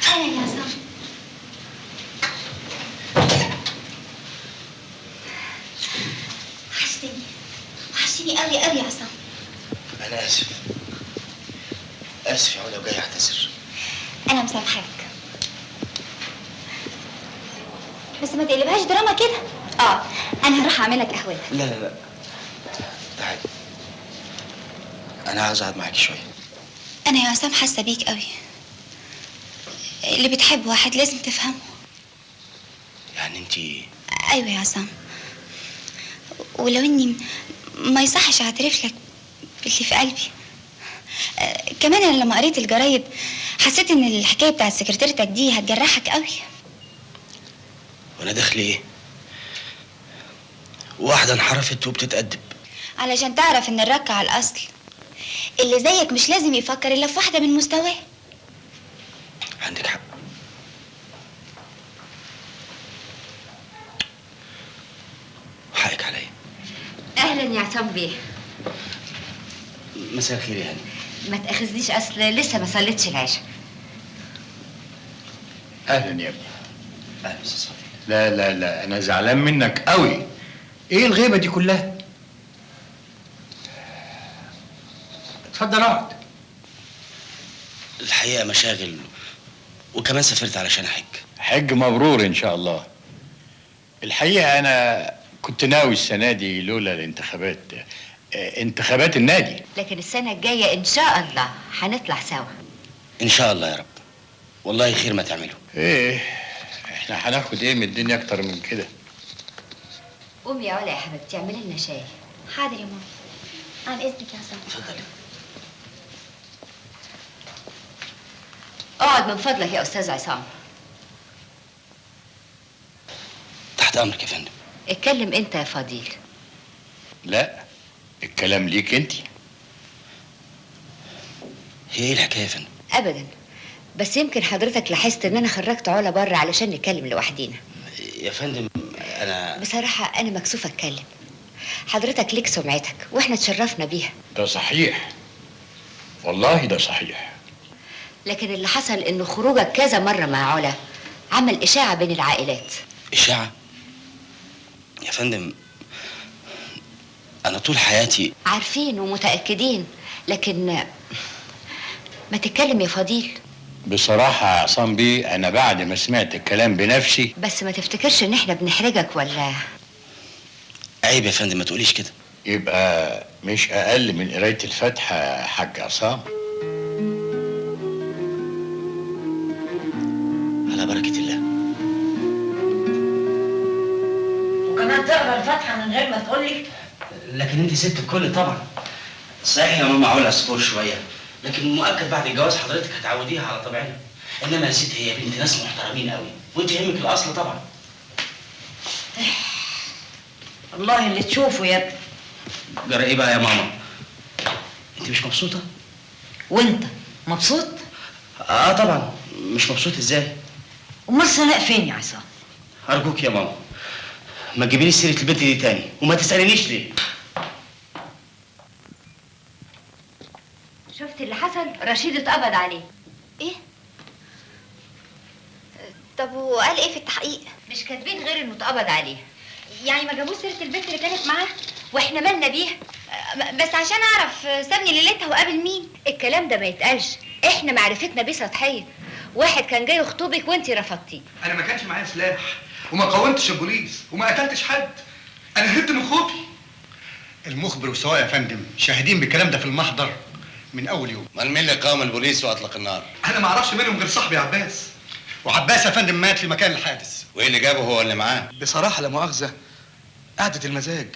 اهلا يا عصام. وحشتني قوي قوي يا عصام. انا اسف اسف يا علا وجاي اعتذر. انا مسامحاك، بس ما تقلبهاش دراما كده. انا هروح اعمل لك قهوه. لا لا لا تعالي، انا عاوز اقعد معاكي شويه. انا يا عصام حاسه بيك قوي. اللي بتحب واحد لازم تفهمه. يعني انت؟ ايوه يا عصام، ولو اني ما يصحش اعترف لك باللي في قلبي. كمان انا لما قريت الجرايد حسيت ان الحكايه بتاعت سكرتيرتك دي هتجرحك قوي. وانا داخل ايه؟ واحده انحرفت وبتتأدب. علشان تعرف ان الرك على الاصل. اللي زيك مش لازم يفكر الا في واحده من مستواه. عندك حق. حقك عليا. اهلا يا عصام بيه. مساء الخير يا هاني. ما تاخذنيش، اصل لسه ما صليتش العشاء. اهلا يا ابني. اهلا استاذ صفي. لا لا لا، انا زعلان منك قوي. ايه الغيبه دي كلها؟ اتفضل اقعد. الحقيقه مشاغل، وكمان سافرت علشان احج. حج مبرور ان شاء الله. الحقيقه انا كنت ناوي السنه دي لولا الانتخابات، انتخابات النادي. لكن السنه الجايه ان شاء الله هنطلع سوا. ان شاء الله يا رب. والله خير ما تعملوا. ايه احنا هناخد ايه من الدنيا اكتر من كده؟ قومي يا علا يا حبيبتي اعملي لنا شاي. حاضر يا ماما. عن اذنك يا عصام. اتفضلي. اقعد من فضلك يا استاذ عصام. تحت امرك يا فندم. اتكلم انت يا فضيل. لا، الكلام ليك انت. هي ايه الحكايه يا فندم؟ ابدا، بس يمكن حضرتك لاحظت ان انا خرجت علا بره علشان نتكلم لوحدينا. يا فندم انا بصراحه انا مكسوفه اتكلم. حضرتك ليك سمعتك واحنا اتشرفنا بيها. ده صحيح، والله ده صحيح. لكن اللي حصل انه خروجك كذا مره مع علا عمل اشاعه بين العائلات. اشاعه؟ يا فندم انا طول حياتي عارفين ومتاكدين، لكن ما تتكلم يا فضيل. بصراحة يا عصام بيه أنا بعد ما سمعت الكلام بنفسي. بس ما تفتكرش إن إحنا بنحرجك ولا؟ عيب يا فندم، ما تقوليش كده. يبقى مش أقل من قراية الفاتحة يا حاج عصام. على بركة الله. وكمان تقرا الفاتحة من غير ما تقولي؟ لكن انت ست الكل طبعا. صحيح يا ماما علا صبور شوية، لكن مؤكد بعد الجواز حضرتك هتعوديها على طبيعتها. انما يا ست هي بنت ناس محترمين قوي، وانت يهمك الاصل طبعا. والله اللي تشوفه يا ابني. جرى ايه بقى يا ماما؟ انت مش مبسوطة؟ وانت مبسوط؟ طبعا. مش مبسوط ازاي؟ امال سناء فين يا عصام؟ ارجوك يا ماما ما تجيبيليش سيرة البنت دي تاني، وما تسألينيش ليه. شفت اللي حصل؟ رشيد اتقبض عليه. ايه؟ طب وقال ايه في التحقيق؟ مش كاتبين غير انه اتقبض عليه. يعني ما جابوش سيره البنت اللي كانت معاه؟ واحنا مالنا بيها؟ بس عشان اعرف سابني ليلتها وقابل مين. الكلام ده ما يتقالش، احنا معرفتنا بيه سطحيه. واحد كان جاي يخطبك وانتي رفضتيه. انا ما كانش معايا سلاح وما قاومتش البوليس وما قتلتش حد. انا هربت من خوفي. المخبر والسواق يا فندم شاهدين بالكلام ده في المحضر من اول يوم. امال مين اللي قاوم البوليس واطلق النار؟ انا ما اعرفش منهم غير صاحبي عباس، وعباس يا فندم مات في مكان الحادث. وايه اللي جابه هو اللي معاه؟ بصراحه لا مؤاخذه، قعده المزاج،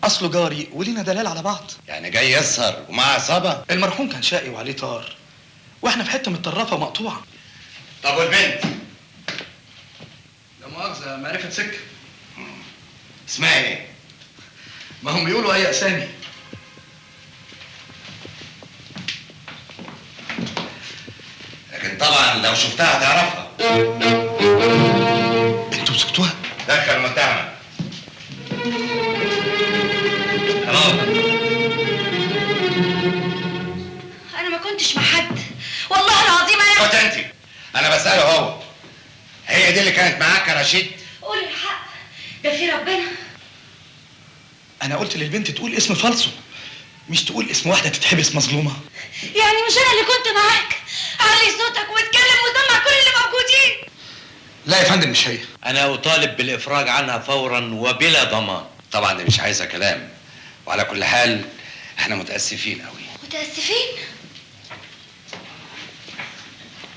اصله جاري ولينا دلال على بعض. يعني جاي يسهر ومعاه عصابه؟ المرحوم كان شقي وعليه طار، واحنا في حته متطرفه ومقطوعه. طب والبنت؟ لا مؤاخذة معرفة سكة. اسمها ايه؟ ما هم بيقولوا أي أسامي. لكن طبعا لو شفتها هتعرفها. انتوا مسكتوها؟ دخل المتهمة. انا ما كنتش مع حد والله العظيم. كنت انت. انا بسأله هو. هي دي اللي كانت معاك يا رشيد؟ قول الحق، ده في ربنا. انا قلت للبنت تقول اسم فالصو، مش تقول اسم واحده تتحبس مظلومه. يعني مش انا اللي كنت معاك؟ علي صوتك واتكلم وسمع كل اللي موجودين. لا يا فندم مش هي. انا اطالب بالافراج عنها فورا وبلا ضمان. طبعا دي مش عايزة كلام، وعلى كل حال احنا متأسفين قوي. متأسفين؟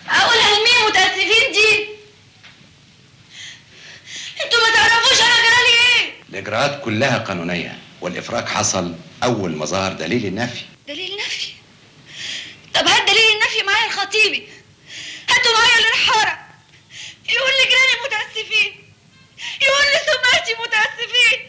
اقولها لمين متأسفين دي؟ انتوا ما تعرفوش انا جرالي ايه؟ الإجراءات كلها قانونية، والإفراج حصل أول ما ظهر دليل النفي. دليل نفي؟ طب هات دليل النفي معايا الخطيبي، هاتوا معايا للحارة، يقول لي جيراني متأسفين، يقول لي سمعتي متأسفين.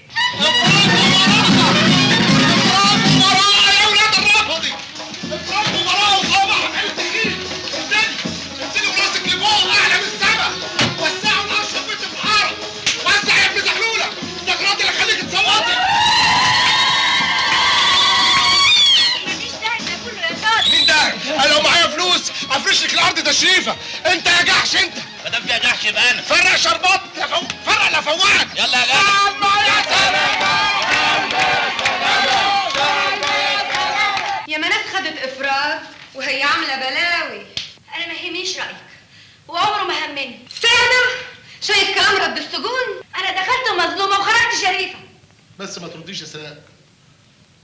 انا لو معايا فلوس افرش لك الارض تشريفه. انت يا جحش انت. ما دام فيها جحش يبقى انا. فرق شربات فرق لفوعك. يلا يا يا ما ناس خدت افراج وهي عامله بلاوي. انا ما يهمنيش رايك وعمره ما همني. سنة شويه كلام رد السجون. انا دخلت مظلومه وخرجت شريفه. بس ما ترديش يا سناء،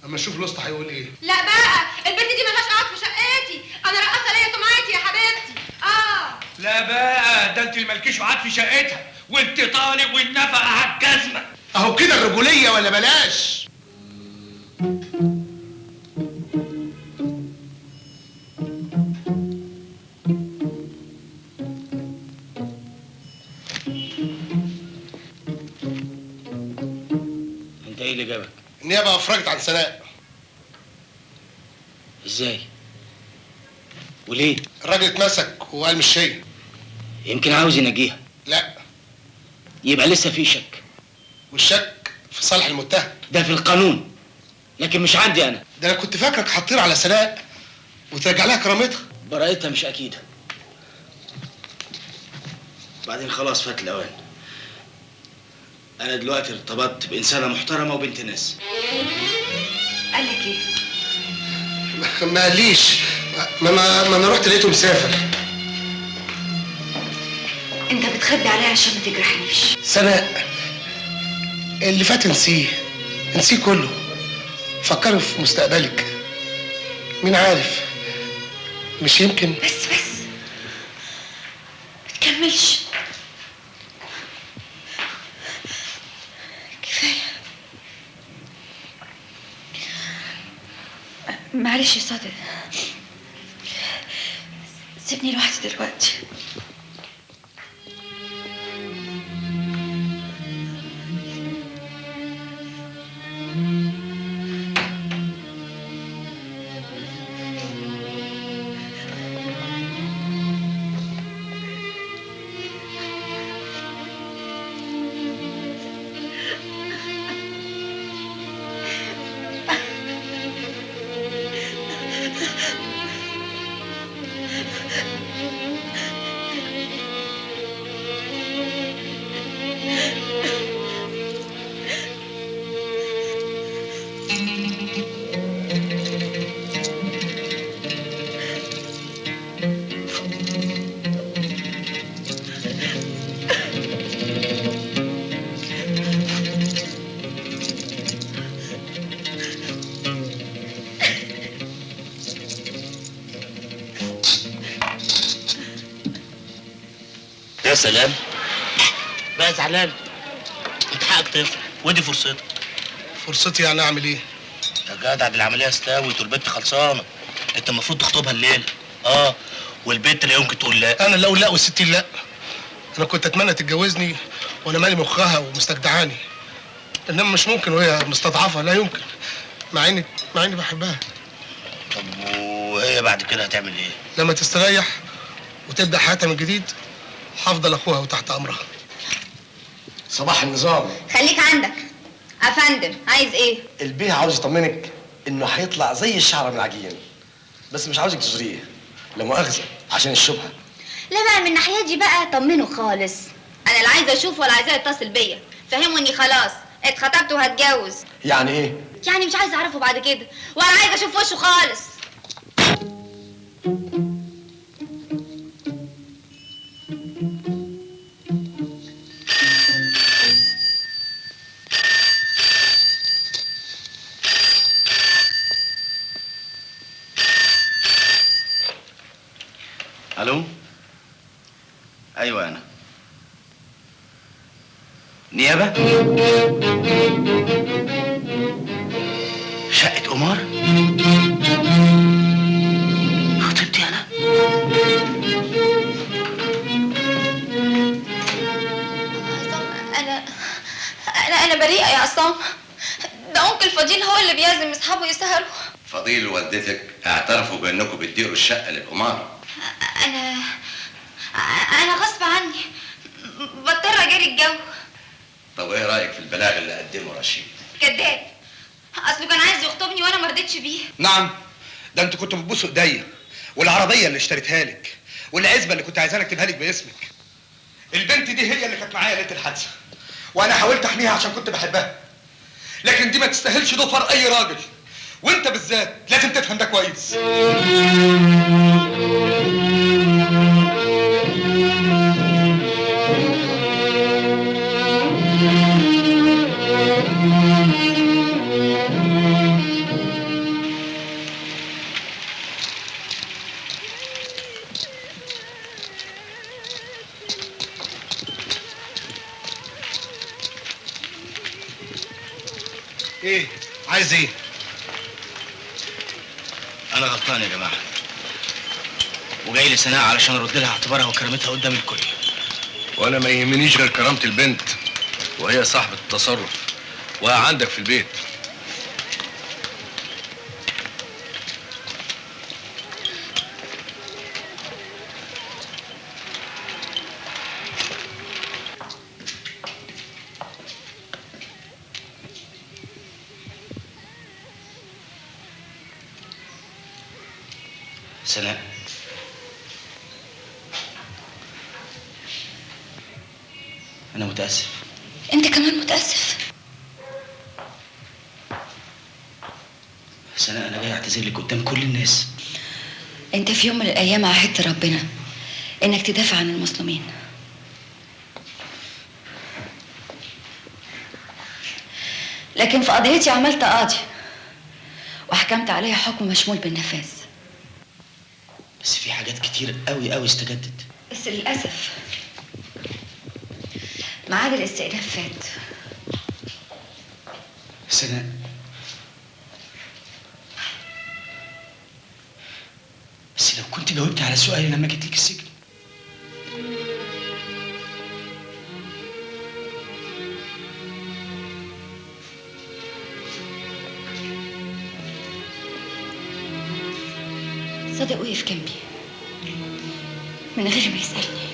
اما نشوف الوسط هيقول ايه. لا بقى البنت دي ملهاش قعد في شقتي، انا رقصه ليا سمعتي يا حبيبتي. لا بقى ده انت اللي مالكيش وعاد في شقتها، وانت طالب والنفقه على الجزمه. اهو كده الرجوليه ولا بلاش؟ انت ايه اللي جابك؟ النيابه افرجت عن سناء. ازاي؟ وليه؟ الراجل اتمسك وقال مش هي. يمكن عاوز ينجيها. لا، يبقى لسه في شك. والشك في صالح المتهم. ده في القانون، لكن مش عندي انا. ده انا كنت فاكرك هتطير على سناء وترجع لها كرامتها. براءتها مش اكيده. بعدين خلاص فات الاوان. انا دلوقتي ارتبطت بانسانه محترمه وبنت ناس. قال لك ايه؟ ما قاليش. ما انا رحت لقيته مسافر. انت بتخبي عليا عشان ما تجرحنيش. سناء، اللي فات انسيه، انسيه كله. فكري في مستقبلك. مين عارف، مش يمكن. بس ما تكملش. كفايه. معلش يا صادق، سيبني لوحدي دلوقتي. يا سلام بقى زعلان. انت حقك تفرح ودي فرصتك. فرصتي يعني اعمل ايه؟ يا جدع دي العمليه استوت والبنت خلصانه. انت المفروض تخطبها الليله. والبنت لا يمكن تقول لا. انا اللي اقول لا والستين لا. انا كنت اتمنى تتجوزني وانا مالي مخها ومستجدعاني، انما مش ممكن وهي مستضعفه، لا يمكن، مع اني بحبها. طب وهي بعد كده هتعمل ايه؟ لما تستريح وتبدا حياتها من جديد هفضل اخوها وتحت امرها. صباح النظام. خليك عندك. افندم، عايز ايه؟ البيه عاوز يطمنك انه هيطلع زي الشعره من العجين، بس مش عاوزك تزوريه، لا مؤاخذه عشان الشبهه. لا بقى من ناحية دي بقى طمنه خالص. انا لا عايزه اشوفه ولا عايزاه يتصل بيا، فهمه اني خلاص اتخطبت وهتجوز. يعني ايه؟ يعني مش عايزه اعرفه بعد كده ولا عايزه اشوف وشه خالص. الو. ايوه انا نيابه. شقه قمار. خطيبتي انا. انا بريئه يا عصام. ده انكل فضيل هو اللي بيعزم اصحابه يسهروا. فضيل ووالدتك اعترفوا بانكم بتديروا الشقه للقمار. انا غصب عني بضطر اجري الجو. طب ايه رايك في البلاغ اللي قدمه رشيد؟ كذاب. اصله كان عايز يخطبني وانا ما رضيتش بيه. نعم، ده انتوا كنتوا بتبوسوا ايديا، والعربيه اللي اشتريتها لك، والعزبه اللي كنت عايزاني اكتبها لك باسمك. البنت دي هي اللي كانت معايا ليله الحادثه، وانا حاولت احميها عشان كنت بحبها، لكن دي ما تستاهلش ضفر اي راجل، وانت بالذات لازم تفهم ده كويس. ايه عايز ايه؟ انا غلطان يا جماعه، وجاي لي سناء علشان ارد لها اعتبارها وكرامتها قدام الكل. وانا ما يهمنيش غير كرامه البنت، وهي صاحبه التصرف وعندك في البيت. سناء، أنا متأسف. انت كمان متأسف. سناء، أنا جاي أعتذر لك قدام كل الناس. انت في يوم من الايام عهدت ربنا انك تدافع عن المظلومين، لكن في قضيتي عملت قاضي وحكمت عليها حكم مشمول بالنفاذ. بس في حاجات كتير قوي قوي استجدت. بس للأسف ميعاد الاستئناف فات. سناء، بس لو كنت جاوبت على سؤالي لما جيت لك السجن. صادق وقف جنبي من غير ما يسألني.